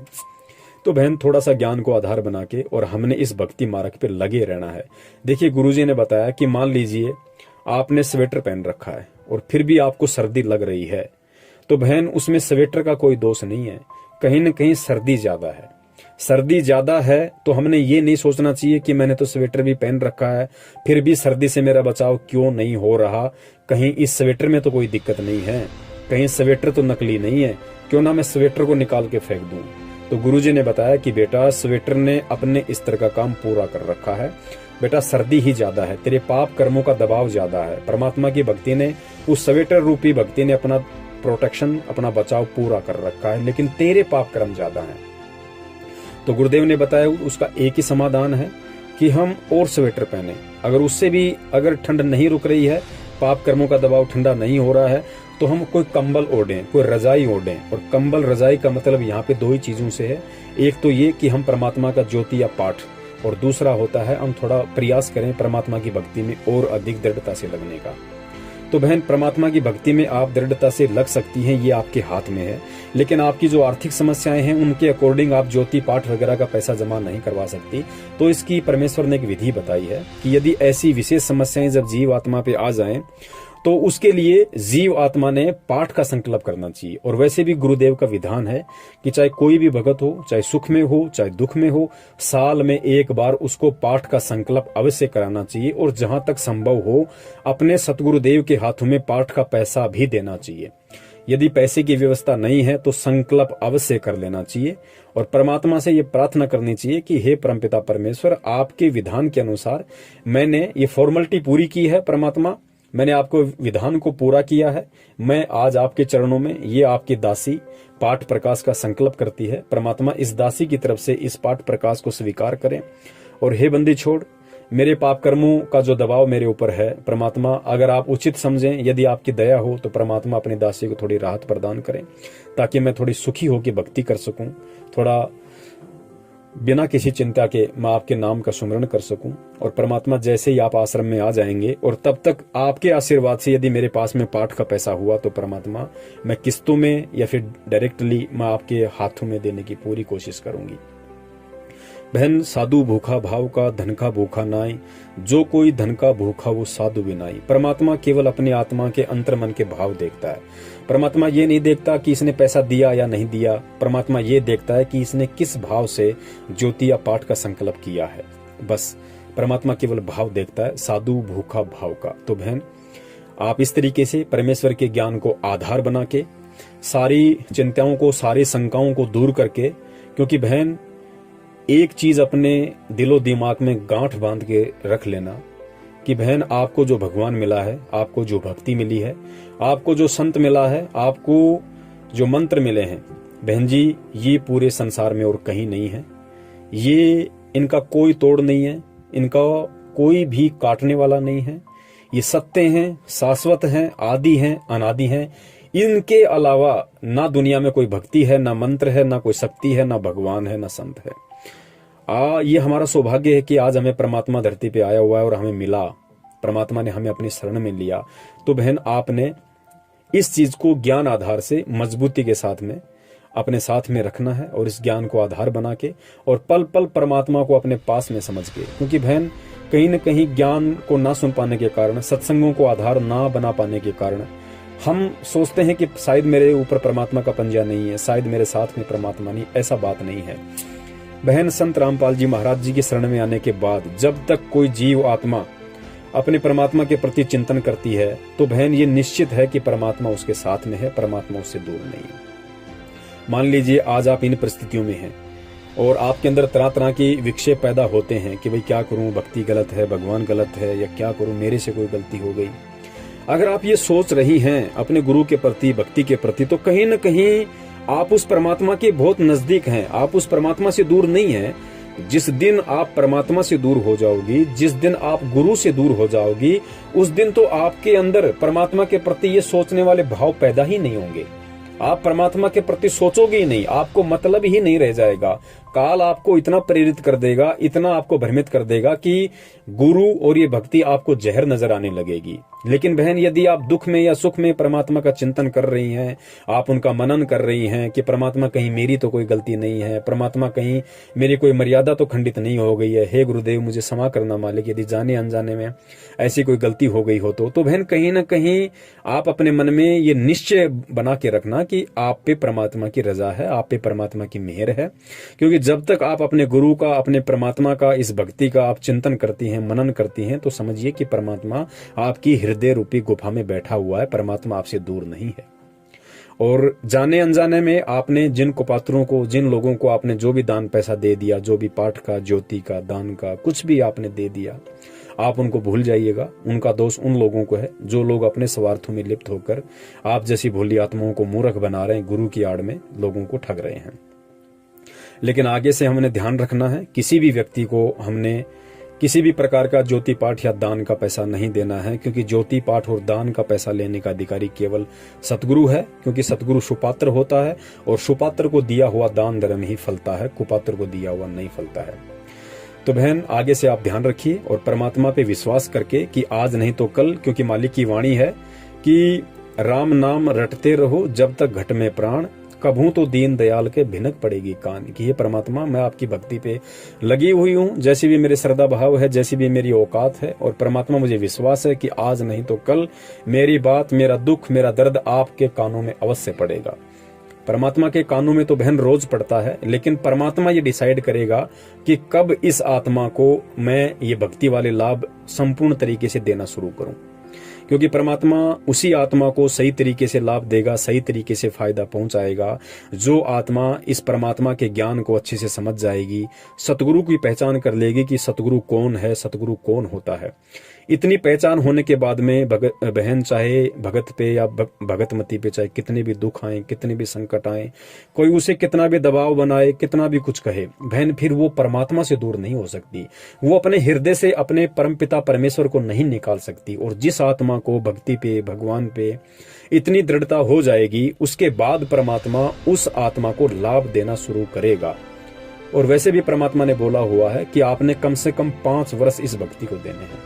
तो बहन, थोड़ा सा ज्ञान को आधार बना के और हमने इस भक्ति मार्ग पे लगे रहना है। देखिए, गुरुजी ने बताया कि मान लीजिए आपने स्वेटर पहन रखा है और फिर भी आपको सर्दी लग रही है, तो बहन उसमें स्वेटर का कोई दोष नहीं है, कहीं न कहीं सर्दी ज्यादा है। सर्दी ज्यादा है तो हमने ये नहीं सोचना चाहिए कि मैंने तो स्वेटर भी पहन रखा है फिर भी सर्दी से मेरा बचाव क्यों नहीं हो रहा, कहीं इस स्वेटर में तो कोई दिक्कत नहीं है, कहीं स्वेटर तो नकली नहीं है, क्यों ना मैं स्वेटर को निकाल के फेंक दूं। तो गुरुजी ने बताया कि बेटा, स्वेटर ने अपने स्तर का काम पूरा कर रखा है, बेटा सर्दी ही ज्यादा है, तेरे पाप कर्मों का दबाव ज्यादा है। परमात्मा की भक्ति ने, उस स्वेटर रूपी भक्ति ने अपना प्रोटेक्शन, अपना बचाव पूरा कर रखा है, लेकिन तेरे पाप कर्म ज्यादा है। तो गुरुदेव ने बताया उसका एक ही समाधान है कि हम और स्वेटर पहने। अगर उससे भी अगर ठंड नहीं रुक रही है, पाप कर्मों का दबाव ठंडा नहीं हो रहा है, तो हम कोई कंबल ओढ़ें, कोई रजाई ओढ़ें। और कंबल रजाई का मतलब यहाँ पे दो ही चीजों से है, एक तो ये कि हम परमात्मा का ज्योति या पाठ, और दूसरा होता है हम थोड़ा प्रयास करें परमात्मा की भक्ति में और अधिक दृढ़ता से लगने का। तो बहन, परमात्मा की भक्ति में आप दृढ़ता से लग सकती हैं, ये आपके हाथ में है। लेकिन आपकी जो आर्थिक समस्याएं हैं उनके अकॉर्डिंग आप ज्योति पाठ वगैरह का पैसा जमा नहीं करवा सकती। तो इसकी परमेश्वर ने एक विधि बताई है कि यदि ऐसी विशेष समस्याएं जब जीव आत्मा पे आ जाएं तो उसके लिए जीव आत्मा ने पाठ का संकल्प करना चाहिए। और वैसे भी गुरुदेव का विधान है कि चाहे कोई भी भगत हो, चाहे सुख में हो चाहे दुख में हो, साल में एक बार उसको पाठ का संकल्प अवश्य कराना चाहिए। और जहां तक संभव हो अपने सतगुरुदेव के हाथों में पाठ का पैसा भी देना चाहिए। यदि पैसे की व्यवस्था नहीं है तो संकल्प अवश्य कर लेना चाहिए और परमात्मा से ये प्रार्थना करनी चाहिए कि हे परमपिता परमेश्वर, आपके विधान के अनुसार मैंने ये फॉर्मेलिटी पूरी की है। परमात्मा, मैंने आपको विधान को पूरा किया है, मैं आज आपके चरणों में ये आपकी दासी पाठ प्रकाश का संकल्प करती है। परमात्मा, इस दासी की तरफ से इस पाठ प्रकाश को स्वीकार करें। और हे बंदी छोड़, मेरे पाप कर्मों का जो दबाव मेरे ऊपर है, परमात्मा अगर आप उचित समझें, यदि आपकी दया हो तो परमात्मा अपनी दासी को थोड़ी राहत प्रदान करें, ताकि मैं थोड़ी सुखी होकर भक्ति कर सकूं, थोड़ा बिना किसी चिंता के मैं आपके नाम का सुमरण कर सकूं। और परमात्मा, जैसे ही आप आश्रम में आ जाएंगे और तब तक आपके आशीर्वाद से यदि मेरे पास में पाठ का पैसा हुआ तो परमात्मा मैं किस्तों में या फिर डायरेक्टली मैं आपके हाथों में देने की पूरी कोशिश करूंगी। बहन साधु भूखा भाव का, धन का भूखा नाई, जो कोई धन का भूखा वो साधु बिनाई। परमात्मा केवल अपनी आत्मा के अंतर्मन के भाव देखता है। परमात्मा ये नहीं देखता कि इसने पैसा दिया या नहीं दिया। परमात्मा ये देखता है कि इसने किस भाव से ज्योति या पाठ का संकल्प किया है। बस परमात्मा केवल भाव देखता है, साधु भूखा भाव का। तो बहन, आप इस तरीके से परमेश्वर के ज्ञान को आधार बना के, सारी चिंताओं को, सारी शंकाओं को दूर करके, क्योंकि बहन एक चीज अपने दिलो दिमाग में गांठ बांध के रख लेना कि बहन आपको जो भगवान मिला है, आपको जो भक्ति मिली है, आपको जो संत मिला है, आपको जो मंत्र मिले हैं, बहन जी ये पूरे संसार में और कहीं नहीं है। ये इनका कोई तोड़ नहीं है, इनका कोई भी काटने वाला नहीं है। ये सत्य हैं, शाश्वत हैं, आदि हैं, अनादि हैं। इनके अलावा ना दुनिया में कोई भक्ति है, ना मंत्र है, ना कोई शक्ति है, ना भगवान है, ना संत है। ये हमारा सौभाग्य है कि आज हमें परमात्मा धरती पे आया हुआ है और हमें मिला, परमात्मा ने हमें अपनी शरण में लिया। तो बहन आपने इस चीज को ज्ञान आधार से मजबूती के साथ में अपने साथ में रखना है और इस ज्ञान को आधार बना के और पल पल परमात्मा को अपने पास में समझ के, क्योंकि बहन कहीं न कहीं ज्ञान को ना सुन पाने के कारण, सत्संगों को आधार ना बना पाने के कारण हम सोचते हैं कि शायद मेरे ऊपर परमात्मा का पंजा नहीं है, शायद मेरे साथ में परमात्मा नहीं। ऐसा बात नहीं है बहन। संत रामपाल जी महाराज जी की शरण में आने के बाद जब तक कोई जीव आत्मा अपने परमात्मा के प्रति चिंतन करती है तो बहन ये निश्चित है कि परमात्मा उसके साथ में है, परमात्मा उससे दूर नहीं है। मान लीजिए आज आप इन परिस्थितियों में हैं और आपके अंदर तरह तरह की विक्षेप पैदा होते हैं कि भाई क्या करूं, भक्ति गलत है, भगवान गलत है, या क्या करूं, मेरे से कोई गलती हो गई। अगर आप ये सोच रही हैं अपने गुरु के प्रति, भक्ति के प्रति, तो कहीं न कहीं आप उस परमात्मा के बहुत नजदीक हैं, आप उस परमात्मा से दूर नहीं हैं। जिस दिन आप परमात्मा से दूर हो जाओगी, जिस दिन आप गुरु से दूर हो जाओगी, उस दिन तो आपके अंदर परमात्मा के प्रति ये सोचने वाले भाव पैदा ही नहीं होंगे। आप परमात्मा के प्रति सोचोगे ही नहीं, आपको मतलब ही नहीं रह जाएगा। काल आपको इतना प्रेरित कर देगा, इतना आपको भ्रमित कर देगा कि गुरु और ये भक्ति आपको जहर नजर आने लगेगी। लेकिन बहन यदि आप दुख में या सुख में परमात्मा का चिंतन कर रही हैं, आप उनका मनन कर रही हैं कि परमात्मा कहीं मेरी तो कोई गलती नहीं है, परमात्मा कहीं मेरी कोई मर्यादा तो खंडित नहीं हो गई है, हे गुरुदेव मुझे क्षमा करना मालिक यदि जाने अनजाने में ऐसी कोई गलती हो गई हो तो बहन कहीं ना कहीं आप अपने मन में ये निश्चय बना के रखना कि आप पे परमात्मा की रजा है, आप पे परमात्मा की मेहर है। क्योंकि जब तक आप अपने गुरु का, अपने परमात्मा का, इस भक्ति का आप चिंतन करती हैं, मनन करती हैं, तो समझिए कि परमात्मा आपकी हृदय रूपी गुफा में बैठा हुआ है, परमात्मा आपसे दूर नहीं है। और जाने अनजाने में आपने जिन कुपात्रों को, जिन लोगों को आपने जो भी दान पैसा दे दिया, जो भी पाठ का, ज्योति का, दान का, कुछ भी आपने दे दिया, आप उनको भूल जाइएगा। उनका दोष उन लोगों को है जो लोग अपने स्वार्थों में लिप्त होकर आप जैसी भोली आत्माओं को मूर्ख बना रहे हैं, गुरु की आड़ में लोगों को ठग रहे हैं। लेकिन आगे से हमने ध्यान रखना है, किसी भी व्यक्ति को हमने किसी भी प्रकार का ज्योति पाठ या दान का पैसा नहीं देना है, क्योंकि ज्योति पाठ और दान का पैसा लेने का अधिकारी केवल सतगुरु है। क्योंकि सतगुरु सुपात्र होता है और सुपात्र को दिया हुआ दान धर्म ही फलता है, कुपात्र को दिया हुआ नहीं फलता है। तो बहन आगे से आप ध्यान रखिए और परमात्मा पे विश्वास करके कि आज नहीं तो कल, क्योंकि मालिक की वाणी है कि राम नाम रटते रहो जब तक घट में प्राण, कभू तो दीन दयाल के भिनक पड़ेगी कान। कि ये परमात्मा मैं आपकी भक्ति पे लगी हुई हूँ, जैसी भी मेरे श्रद्धा भाव है, जैसी भी मेरी औकात है, और परमात्मा मुझे विश्वास है कि आज नहीं तो कल मेरी बात, मेरा दुख, मेरा दर्द आपके कानों में अवश्य पड़ेगा। परमात्मा के कानों में तो बहन रोज पड़ता है, लेकिन परमात्मा ये डिसाइड करेगा कि कब इस आत्मा को मैं ये भक्ति वाले लाभ संपूर्ण तरीके से देना शुरू करूं। क्योंकि परमात्मा उसी आत्मा को सही तरीके से लाभ देगा, सही तरीके से फायदा पहुंचाएगा जो आत्मा इस परमात्मा के ज्ञान को अच्छे से समझ जाएगी, सतगुरु की पहचान कर लेगी कि सतगुरु कौन है, सतगुरु कौन होता है। इतनी पहचान होने के बाद में बहन चाहे भगत पे या भगतमती पे चाहे कितने भी दुख आए, कितने भी संकट आए, कोई उसे कितना भी दबाव बनाए, कितना भी कुछ कहे, बहन फिर वो परमात्मा से दूर नहीं हो सकती। वो अपने हृदय से अपने परमपिता परमेश्वर को नहीं निकाल सकती। और जिस आत्मा को भक्ति पे, भगवान पे इतनी दृढ़ता हो जाएगी, उसके बाद परमात्मा उस आत्मा को लाभ देना शुरू करेगा। और वैसे भी परमात्मा ने बोला हुआ है कि आपने कम से कम 5 वर्ष इस भक्ति को देने हैं।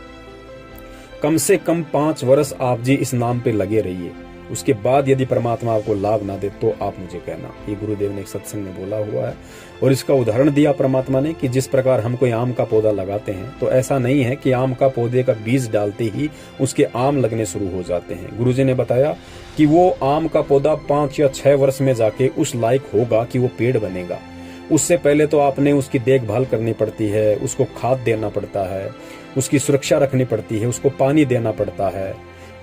कम से कम 5 वर्ष आप जी इस नाम पे लगे रहिए। उसके बाद यदि परमात्मा आपको लाभ ना दे तो आप मुझे कहना। ये गुरुदेव ने एक सत्संग में बोला हुआ है। और इसका उदाहरण दिया परमात्मा ने कि जिस प्रकार हम कोई आम का पौधा लगाते हैं तो ऐसा नहीं है कि आम का पौधे का बीज डालते ही उसके आम लगने शुरू हो जाते हैं। गुरुजी ने बताया कि वो आम का पौधा 5 या 6 वर्ष में जाके उस लायक होगा कि वो पेड़ बनेगा। उससे पहले तो आपने उसकी देखभाल करनी पड़ती है, उसको खाद देना पड़ता है, उसकी सुरक्षा रखनी पड़ती है, उसको पानी देना पड़ता है,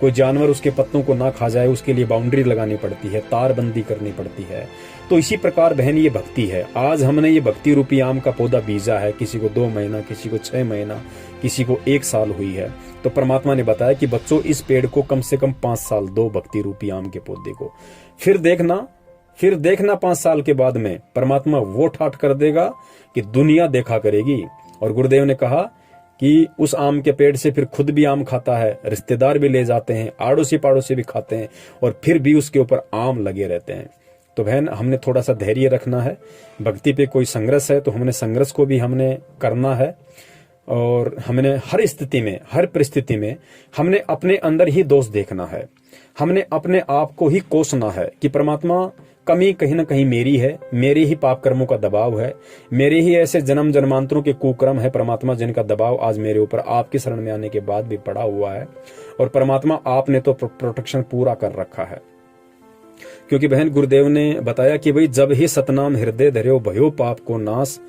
कोई जानवर उसके पत्तों को ना खा जाए उसके लिए बाउंड्री लगानी पड़ती है, तारबंदी करनी पड़ती है। तो इसी प्रकार बहन ये भक्ति है। आज हमने ये भक्ति रूपी आम का पौधा बीजा है, किसी को 2 महीना, किसी को 6 महीना, किसी को 1 साल हुई है। तो परमात्मा ने बताया कि बच्चों इस पेड़ को कम से कम 5 साल दो, भक्ति रूपी आम के पौधे को। फिर देखना 5 साल के बाद में परमात्मा वो ठाठ कर देगा कि दुनिया देखा करेगी। और गुरुदेव ने कहा कि उस आम के पेड़ से फिर खुद भी आम खाता है, रिश्तेदार भी ले जाते हैं, आड़ोसी पाड़ोसी भी खाते हैं, और फिर भी उसके ऊपर आम लगे रहते हैं। तो बहन हमने थोड़ा सा धैर्य रखना है। भक्ति पे कोई संघर्ष है तो हमने संघर्ष को भी हमने करना है। और हमने हर स्थिति में, हर परिस्थिति में हमने अपने अंदर ही दोष देखना है। हमने अपने आप को ही कोसना है कि परमात्मा कमी कहीं ना कहीं मेरी है, मेरे ही पाप कर्मों का दबाव है, मेरे ही ऐसे जन्म जन्मांतरों के कुकर्म है परमात्मा, जिनका दबाव आज मेरे ऊपर आपकी शरण में आने के बाद भी पड़ा हुआ है। और परमात्मा आपने तो प्रोटेक्शन पूरा कर रखा है। क्योंकि बहन गुरुदेव ने बताया कि भाई जब ही सतनाम हृदय धर्यो भयो पाप को नाश,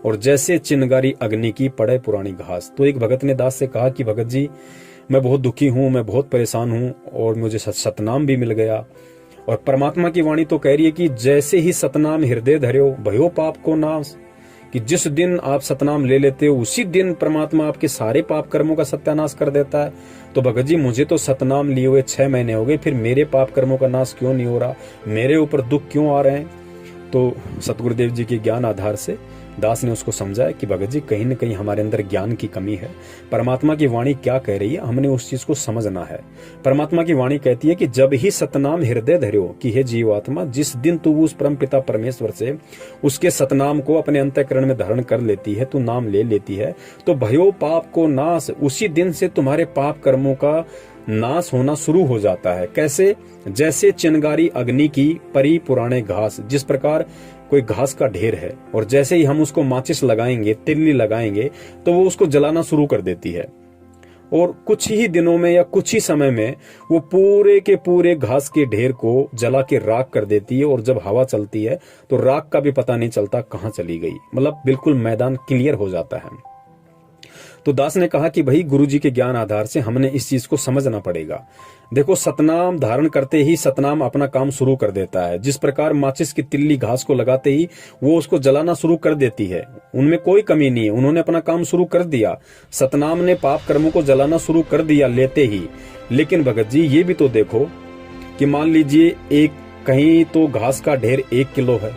और जैसे चिनगारी अग्नि की पड़े पुरानी घास। तो एक भगत ने दास से कहा कि भगत जी मैं बहुत दुखी हूं, मैं बहुत परेशान हूं और मुझे सतनाम भी मिल गया। और परमात्मा की वाणी तो कह रही है कि जैसे ही सतनाम हृदय धर्यो भयो पाप को नाश, कि जिस दिन आप सतनाम ले लेते हो उसी दिन परमात्मा आपके सारे पाप कर्मों का सत्यानाश कर देता है। तो भगत जी मुझे तो सतनाम लिए हुए 6 महीने हो गए, फिर मेरे पाप कर्मों का नाश क्यों नहीं हो रहा, मेरे ऊपर दुख क्यों आ रहे हैं। तो सतगुरुदेव जी के ज्ञान आधार से दास ने उसको समझाया कि भगत जी कहीं न कहीं हमारे अंदर ज्ञान की कमी है। परमात्मा की वाणी क्या कह रही है हमने उस चीज को समझना है। परमात्मा की वाणी कहती है कि जब ही सतनाम हृदय धर्यो, कि हे जीवात्मा जिस दिन तू उस परम पिता परमेश्वर से उसके सतनाम को अपने अंतःकरण में धारण कर लेती है, तू नाम ले लेती है, तो भयो पाप को नाश, उसी दिन से तुम्हारे पाप कर्मों का नाश होना शुरू हो जाता है। कैसे? जैसे चिनगारी अग्नि की परी पुराने घास। जिस प्रकार कोई घास का ढेर है और जैसे ही हम उसको माचिस लगाएंगे, तिल्ली लगाएंगे, तो वो उसको जलाना शुरू कर देती है, और कुछ ही दिनों में या कुछ ही समय में वो पूरे के पूरे घास के ढेर को जला के राख कर देती है। और जब हवा चलती है तो राख का भी पता नहीं चलता कहाँ चली गई, मतलब बिल्कुल मैदान क्लियर हो जाता है। तो दास ने कहा कि भाई गुरु जी के ज्ञान आधार से हमने इस चीज को समझना पड़ेगा। देखो सतनाम धारण करते ही सतनाम अपना काम शुरू कर देता है। जिस प्रकार माचिस की तिल्ली घास को लगाते ही वो उसको जलाना शुरू कर देती है, उनमें कोई कमी नहीं है, उन्होंने अपना काम शुरू कर दिया। सतनाम ने पाप कर्मों को जलाना शुरू कर दिया लेते ही। लेकिन भगत जी ये भी तो देखो कि मान लीजिए एक कहीं तो घास का ढेर 1 किलो है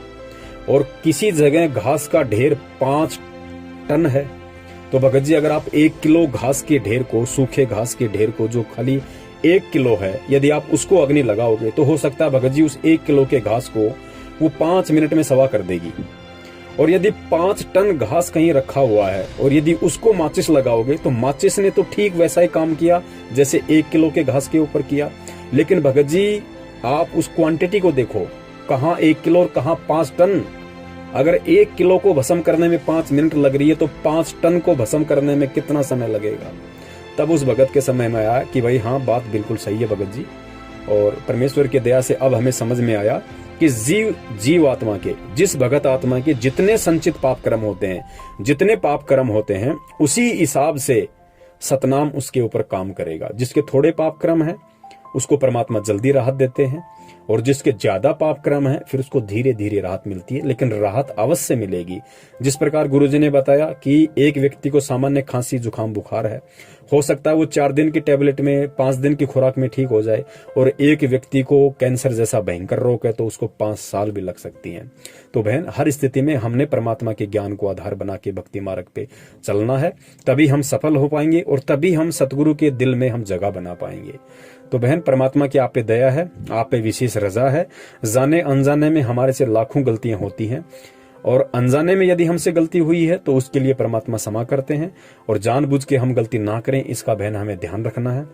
और किसी जगह घास का ढेर 5 टन है। तो भगत जी अगर आप 1 किलो घास के ढेर को, सूखे घास के ढेर को जो खाली 1 किलो है, यदि आप उसको अग्नि लगाओगे तो हो सकता है भगत जी उस 1 किलो के घास को वो 5 मिनट में सवा कर देगी। और यदि 5 टन घास कहीं रखा हुआ है और यदि उसको माचिस लगाओगे तो माचिस ने तो ठीक वैसा ही काम किया जैसे 1 किलो के घास के ऊपर किया। लेकिन भगत जी आप उस क्वांटिटी को देखो, कहाँ 1 किलो और कहाँ 5 टन। अगर 1 किलो को भस्म करने में 5 मिनट लग रही है तो 5 टन को भस्म करने में कितना समय लगेगा। तब उस भगत के समय में आया कि भाई हाँ बात बिल्कुल सही है भगत जी। और परमेश्वर की दया से अब हमें समझ में आया कि जीव आत्मा के, जिस भगत आत्मा के जितने संचित पाप कर्म होते हैं, जितने पाप कर्म होते हैं, उसी हिसाब से सतनाम उसके ऊपर काम करेगा। जिसके थोड़े पाप कर्म है उसको परमात्मा जल्दी राहत देते हैं, और जिसके ज्यादा पाप कर्म है फिर उसको धीरे धीरे राहत मिलती है, लेकिन राहत अवश्य मिलेगी। जिस प्रकार गुरुजी ने बताया कि एक व्यक्ति को सामान्य खांसी जुकाम बुखार है, हो सकता है वो 4 दिन की टेबलेट में 5 दिन की खुराक में ठीक हो जाए, और एक व्यक्ति को कैंसर जैसा भयंकर रोग है तो उसको 5 साल भी लग सकती हैं। तो बहन हर स्थिति में हमने परमात्मा के ज्ञान को आधार बना के भक्ति मार्ग पे चलना है, तभी हम सफल हो पाएंगे और तभी हम सतगुरु के दिल में हम जगह बना पाएंगे। तो बहन परमात्मा की आप पे दया है, आप पे विशेष रजा है। जाने अनजाने में हमारे से लाखों गलतियां होती हैं, और अनजाने में यदि हमसे गलती हुई है तो उसके लिए परमात्मा क्षमा करते हैं, और जानबूझ के हम गलती ना करें इसका बहन हमें ध्यान रखना है।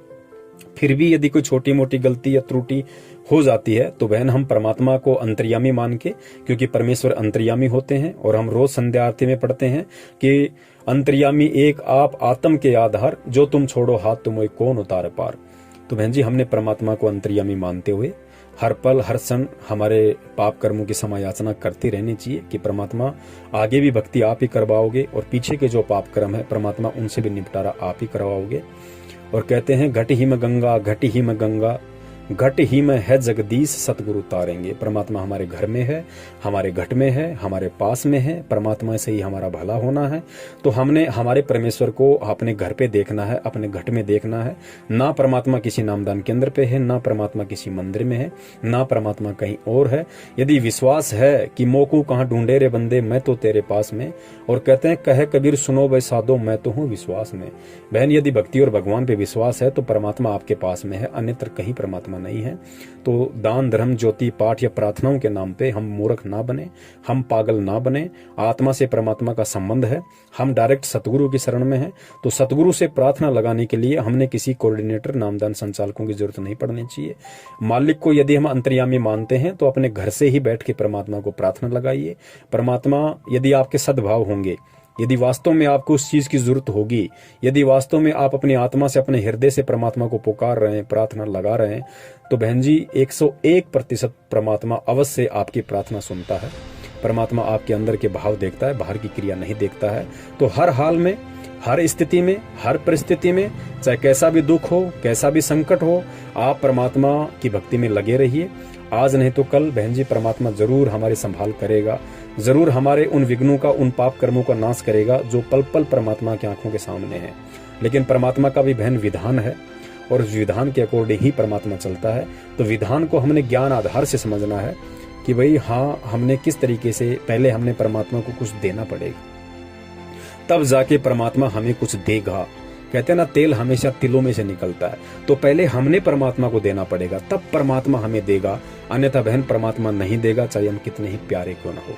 फिर भी यदि कोई छोटी मोटी गलती या त्रुटि हो जाती है तो बहन हम परमात्मा को अंतर्यामी मान के, क्योंकि परमेश्वर अंतर्यामी होते हैं, और हम रोज संध्या आरती में पढ़ते हैं कि अंतर्यामी एक आप आत्म के आधार, जो तुम छोड़ो हाथ तुम कौन उतार पार। तो बहन जी हमने परमात्मा को अंतर्यामी मानते हुए हर पल हर क्षण हमारे पाप कर्मों की समायाचना करती रहनी चाहिए कि परमात्मा आगे भी भक्ति आप ही करवाओगे, और पीछे के जो पाप कर्म है परमात्मा उनसे भी निपटारा आप ही करवाओगे। और कहते हैं घट ही में गंगा, घट ही में गंगा, घट ही में है जगदीश सतगुरु तारेंगे। परमात्मा हमारे घर में है, हमारे घट में है, हमारे पास में है, परमात्मा से ही हमारा भला होना है। तो हमने हमारे परमेश्वर को अपने घर पे देखना है, अपने घट में देखना है। ना परमात्मा किसी नामदान केंद्र पे है, ना परमात्मा किसी मंदिर में है, ना परमात्मा कहीं और है। यदि विश्वास है कि मोकू कहाँ ढूंढे रे बंदे, मैं तो तेरे पास में, और कहते हैं कहे कबीर सुनो भाई साधो, मैं तो हूँ विश्वास में। बहन यदि भक्ति और भगवान पे विश्वास है तो परमात्मा आपके पास में है, अन्यत्र कहीं परमात्मा नहीं है। तो दान धर्म ज्योति पाठ या प्रार्थनाओं के नाम पे हम मूर्ख ना बने, हम पागल ना बने। आत्मा से परमात्मा का संबंध है, हम डायरेक्ट सतगुरु की शरण में हैं। तो सतगुरु से प्रार्थना लगाने के लिए हमने किसी कोऑर्डिनेटर नामदान संचालकों की जरूरत नहीं पड़नी चाहिए। मालिक को यदि हम अंतर्यामी मानते हैं तो अपने घर से ही बैठ के परमात्मा को प्रार्थना लगाइए। परमात्मा यदि आपके सद्भाव होंगे, यदि वास्तव में आपको उस चीज की जरूरत होगी, यदि वास्तव में आप अपनी आत्मा से अपने हृदय से परमात्मा को पुकार रहे हैं, प्रार्थना लगा रहे हैं, तो बहन जी 101% परमात्मा अवश्य आपकी प्रार्थना सुनता है। परमात्मा आपके अंदर के भाव देखता है, बाहर की क्रिया नहीं देखता है। तो हर हाल में, हर स्थिति में, हर परिस्थिति में, चाहे कैसा भी दुख हो, कैसा भी संकट हो, आप परमात्मा की भक्ति में लगे रहिए। आज नहीं तो कल बहन जी परमात्मा जरूर हमारी संभाल करेगा, जरूर हमारे उन विघ्नों का, उन पाप कर्मों का नाश करेगा जो पल पल परमात्मा की आंखों के सामने है। लेकिन परमात्मा का भी बहन विधान है, और उस विधान के अकॉर्डिंग ही परमात्मा चलता है। तो विधान को हमने ज्ञान आधार से समझना है कि भाई हाँ, हमने किस तरीके से, पहले हमने परमात्मा को कुछ देना पड़ेगा, तब जाके परमात्मा हमें कुछ देगा। कहते हैं ना, तेल हमेशा तिलों में से निकलता है। तो पहले हमने परमात्मा को देना पड़ेगा, तब परमात्मा हमें देगा। अन्यथा बहन परमात्मा नहीं देगा, चाहे हम कितने ही प्यारे क्यों ना हो।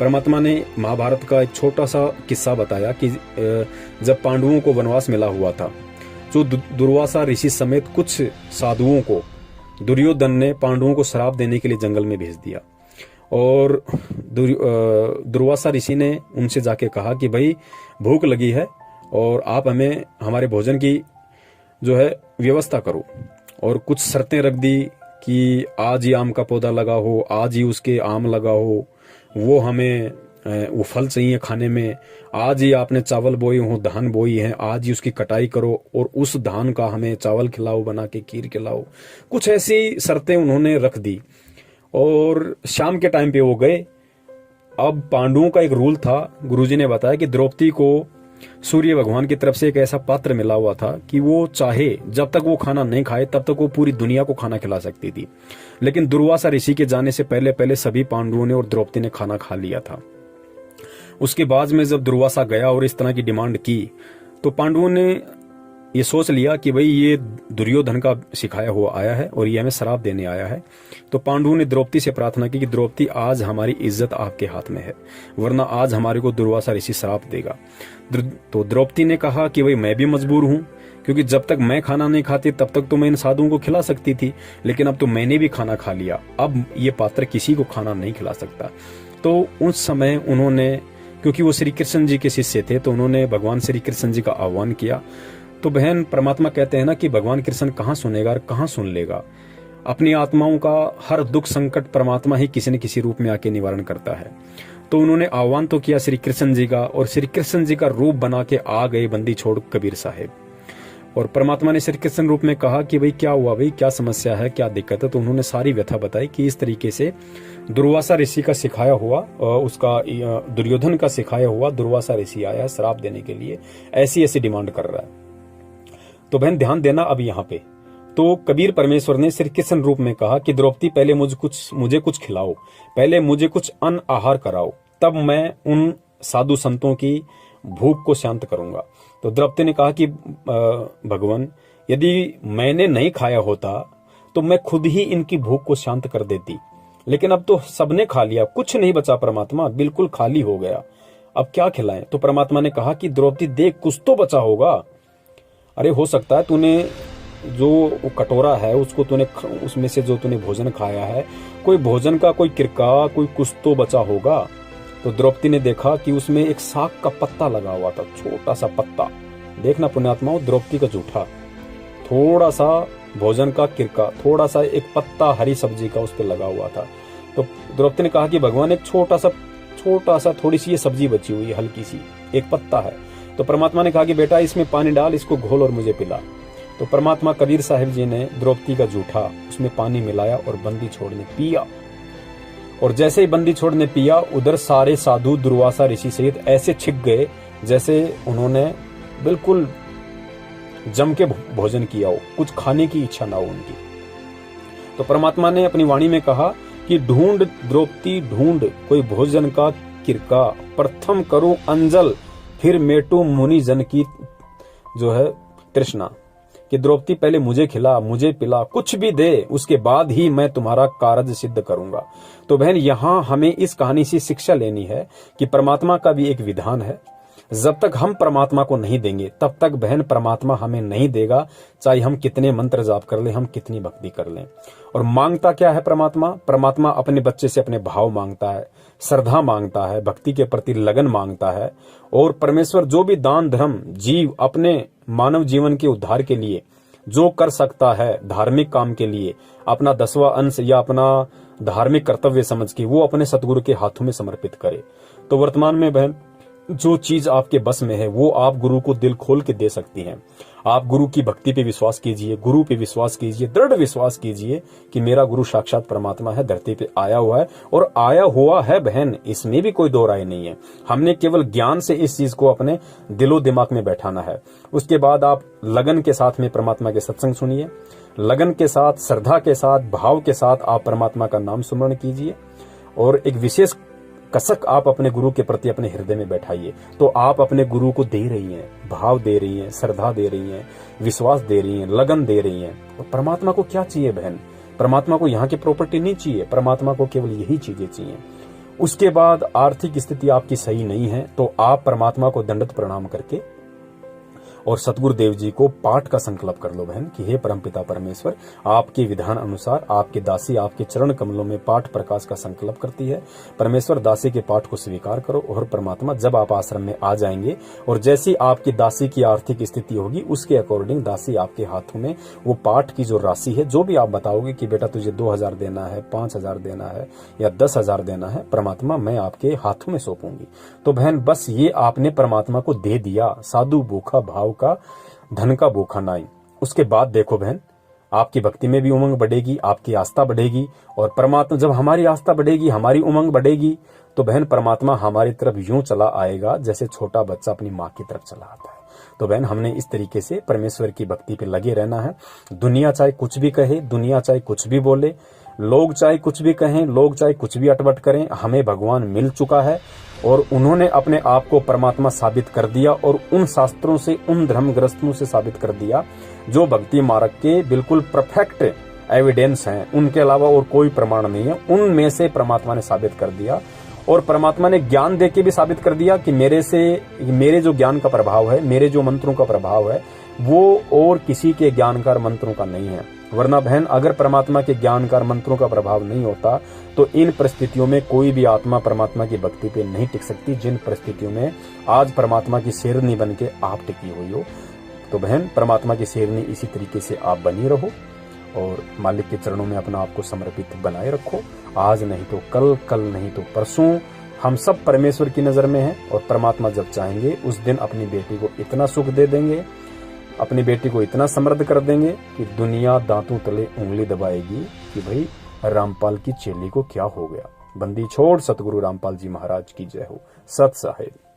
परमात्मा ने महाभारत का एक छोटा सा किस्सा बताया कि जब पांडवों को वनवास मिला हुआ था, जो दुर्वासा ऋषि समेत कुछ साधुओं को दुर्योधन ने पांडवों को श्राप देने के लिए जंगल में भेज दिया। और दुर्वासा ऋषि ने उनसे जाके कहा कि भाई भूख लगी है और आप हमें हमारे भोजन की जो है व्यवस्था करो। और कुछ शर्तें रख दी कि आज ही आम का पौधा लगा हो, आज ही उसके आम लगा हो, वो हमें वो फल चाहिए खाने में, आज ही आपने चावल बोए हो, धान बोई है, आज ही उसकी कटाई करो और उस धान का हमें चावल खिलाओ, बना के खीर खिलाओ। कुछ ऐसी शर्तें उन्होंने रख दी। और शाम के टाइम पे वो गए। अब पांडवों का एक रूल था, गुरुजी ने बताया कि द्रौपदी को सूर्य भगवान की तरफ से एक ऐसा पात्र मिला हुआ था कि वो चाहे जब तक वो खाना नहीं खाए तब तक वो पूरी दुनिया को खाना खिला सकती थी। लेकिन दुर्वासा ऋषि के जाने से पहले पहले सभी पांडवों ने और द्रौपदी ने खाना खा लिया था। उसके बाद में जब दुर्वासा गया और इस तरह की डिमांड की, तो पांडवों ने ये सोच लिया कि भाई ये दुर्योधन का सिखाया हुआ आया है और ये हमें श्राप देने आया है। तो पांडवों ने द्रौपदी से प्रार्थना की कि द्रौपदी आज हमारी इज्जत आपके हाथ में है, वरना आज हमारे को दुर्वासा ऋषि श्राप देगा। तो द्रौपदी ने कहा कि भाई मैं भी मजबूर हूं, क्योंकि जब तक मैं खाना नहीं खाती तब तक तो मैं इन साधुओं को खिला सकती थी, लेकिन अब तो मैंने भी खाना खा लिया, अब ये पात्र किसी को खाना नहीं खिला सकता। तो उस समय उन्होंने, क्योंकि वो श्री कृष्ण जी के शिष्य थे, तो उन्होंने भगवान श्री कृष्ण जी का आह्वान किया। तो बहन परमात्मा कहते हैं ना कि भगवान कृष्ण कहाँ सुनेगा और कहाँ सुन लेगा। अपनी आत्माओं का हर दुख संकट परमात्मा ही किसी न किसी रूप में आके निवारण करता है। तो उन्होंने आह्वान तो किया श्री कृष्ण जी का, और श्री कृष्ण जी का रूप बना के आ गए बंदी छोड़ कबीर साहेब। और परमात्मा ने श्री कृष्ण रूप में कहा कि भाई क्या हुआ, भाई क्या समस्या है, क्या दिक्कत है। तो उन्होंने सारी व्यथा बताई कि इस तरीके से दुर्वासा ऋषि का सिखाया हुआ, उसका दुर्योधन का सिखाया हुआ दुर्वासा ऋषि आया है श्राप देने के लिए, ऐसी ऐसी डिमांड कर रहा है। तो बहन ध्यान देना अब यहाँ पे। तो कबीर परमेश्वर ने श्री कृष्ण रूप में कहा कि द्रौपदी पहले मुझे कुछ खिलाओ, पहले मुझे कुछ अन्न आहार कराओ, तब मैं उन साधु संतों की भूख को शांत करूंगा। तो द्रौपदी ने कहा कि भगवान यदि मैंने नहीं खाया होता तो मैं खुद ही इनकी भूख को शांत कर देती, लेकिन अब तो सबने खा लिया, कुछ नहीं बचा परमात्मा, बिल्कुल खाली हो गया, अब क्या खिलाएं। तो परमात्मा ने कहा कि द्रौपदी देख कुछ तो बचा होगा, अरे हो सकता है तूने जो कटोरा है उसको तूने उसमें से जो तूने भोजन खाया है, कोई भोजन का कोई किरका, कोई कुछ तो बचा होगा। तो द्रौपदी ने देखा कि उसमें एक साग का पत्ता लगा हुआ था, छोटा सा पत्ता। देखना पुण्यात्माओं, द्रौपदी का जूठा, थोड़ा सा भोजन का किरका, थोड़ा सा एक पत्ता हरी सब्जी का उस पर लगा हुआ था। तो द्रौपदी ने कहा कि भगवान एक छोटा सा थोड़ी सी ये सब्जी बची हुई है, हल्की सी, एक पत्ता है। तो परमात्मा ने कहा कि बेटा इसमें पानी डाल, इसको घोल और मुझे पिला। तो परमात्मा कबीर साहिब जी ने द्रौपदी का जूठा उसमें पानी मिलाया और बंदी छोड़ ने पिया। और जैसे ही बंदी छोड़ ने पिया, उधर सारे साधु दुर्वासा ऋषि सहित ऐसे छिक गए जैसे उन्होंने बिल्कुल जम के भोजन किया हो, कुछ खाने की इच्छा ना हो उनकी। तो परमात्मा ने अपनी वाणी में कहा कि ढूंढ द्रौपदी ढूंढ कोई भोजन का किरका, प्रथम करूं अंजल, फिर मेटू मुनि जन की जो है तृष्णा। कि द्रौपदी पहले मुझे खिला, मुझे पिला, कुछ भी दे, उसके बाद ही मैं तुम्हारा कार्य सिद्ध करूंगा। तो बहन यहां हमें इस कहानी से शिक्षा लेनी है कि परमात्मा का भी एक विधान है। जब तक हम परमात्मा को नहीं देंगे तब तक बहन परमात्मा हमें नहीं देगा, चाहे हम कितने मंत्र जाप कर लें, हम कितनी भक्ति कर लें। और मांगता क्या है परमात्मा? परमात्मा अपने बच्चे से अपने भाव मांगता है, श्रद्धा मांगता है, भक्ति के प्रति लगन मांगता है। और परमेश्वर जो भी दान धर्म जीव अपने मानव जीवन के उद्धार के लिए जो कर सकता है, धार्मिक काम के लिए अपना 10वां अंश या अपना धार्मिक कर्तव्य समझ के वो अपने सतगुरु के हाथों में समर्पित करे। तो वर्तमान में बहन जो चीज आपके बस में है वो आप गुरु को दिल खोल के दे सकती हैं। आप गुरु की भक्ति पे विश्वास कीजिए, गुरु पे विश्वास कीजिए, दृढ़ विश्वास कीजिए कि मेरा गुरु साक्षात परमात्मा है, धरती पे आया हुआ है और आया हुआ है बहन, इसमें भी कोई दो राय नहीं है। हमने केवल ज्ञान से इस चीज को अपने दिलो दिमाग में बैठाना है। उसके बाद आप लगन के साथ में परमात्मा के सत्संग सुनिए, लगन के साथ, श्रद्धा के साथ, भाव के साथ आप परमात्मा का नाम सुमरण कीजिए और एक विशेष कसक आप अपने गुरु के प्रति अपने हृदय में बैठाइए। तो आप अपने गुरु को दे रही हैं, भाव दे रही हैं, श्रद्धा दे रही हैं, विश्वास दे रही हैं, लगन दे रही हैं। और परमात्मा को क्या चाहिए बहन? परमात्मा को यहाँ की प्रॉपर्टी नहीं चाहिए, परमात्मा को केवल यही चीजें चाहिए। उसके बाद आर्थिक स्थिति आपकी सही नहीं है तो आप परमात्मा को दंडवत प्रणाम करके और सतगुरुदेव जी को पाठ का संकल्प कर लो बहन कि हे परमपिता परमेश्वर, आपके विधान अनुसार आपके दासी आपके चरण कमलों में पाठ प्रकाश का संकल्प करती है। परमेश्वर दासी के पाठ को स्वीकार करो और परमात्मा जब आप आश्रम में आ जाएंगे और जैसी आपकी दासी की आर्थिक स्थिति होगी उसके अकॉर्डिंग दासी आपके हाथों में वो पाठ की जो राशि है, जो भी आप बताओगे कि बेटा तुझे 2000 देना है, 5000 देना है या 10,000 देना है, परमात्मा मैं आपके हाथों में सौंपूंगी। तो बहन बस ये आपने परमात्मा को दे दिया, साधु भूखा भाव का, धन का भूखा नाई। उसके बाद देखो बहन आपकी भक्ति में भी उमंग बढ़ेगी, आपकी आस्था बढ़ेगी और परमात्मा जब हमारी आस्था बढ़ेगी, हमारी उमंग बढ़ेगी तो बहन परमात्मा हमारी तरफ यूं चला आएगा जैसे छोटा बच्चा अपनी माँ की तरफ चला आता है। तो बहन हमने इस तरीके से परमेश्वर की भक्ति पे लगे रहना है। दुनिया चाहे कुछ भी कहे, दुनिया चाहे कुछ भी बोले, लोग चाहे कुछ भी कहें, लोग चाहे कुछ भी अटपट करें, हमें भगवान मिल चुका है और उन्होंने अपने आप को परमात्मा साबित कर दिया और उन शास्त्रों से, उन धर्मग्रस्तों से साबित कर दिया जो भक्ति मार्ग के बिल्कुल परफेक्ट एविडेंस हैं, उनके अलावा और कोई प्रमाण नहीं है। उनमें से परमात्मा ने साबित कर दिया और परमात्मा ने ज्ञान देके भी साबित कर दिया कि मेरे जो ज्ञान का प्रभाव है, मेरे जो मंत्रों का प्रभाव है वो और किसी के ज्ञानकार मंत्रों का नहीं है। वरना बहन अगर परमात्मा के ज्ञानकार मंत्रों का प्रभाव नहीं होता तो इन परिस्थितियों में कोई भी आत्मा परमात्मा की भक्ति पे नहीं टिक सकती, जिन परिस्थितियों में आज परमात्मा की शेरनी बन के आप टिकी हुई हो। तो बहन परमात्मा की शेरनी इसी तरीके से आप बनी रहो और मालिक के चरणों में अपना आपको समर्पित बनाए रखो। आज नहीं तो कल, कल नहीं तो परसों हम सब परमेश्वर की नजर में हैं और परमात्मा जब चाहेंगे उस दिन अपनी बेटी को इतना सुख दे देंगे, अपनी बेटी को इतना समृद्ध कर देंगे कि दुनिया दांतों तले उंगली दबाएगी कि भाई रामपाल की चेली को क्या हो गया। बंदी छोड़ सतगुरु रामपाल जी महाराज की जय हो। सत साहिब।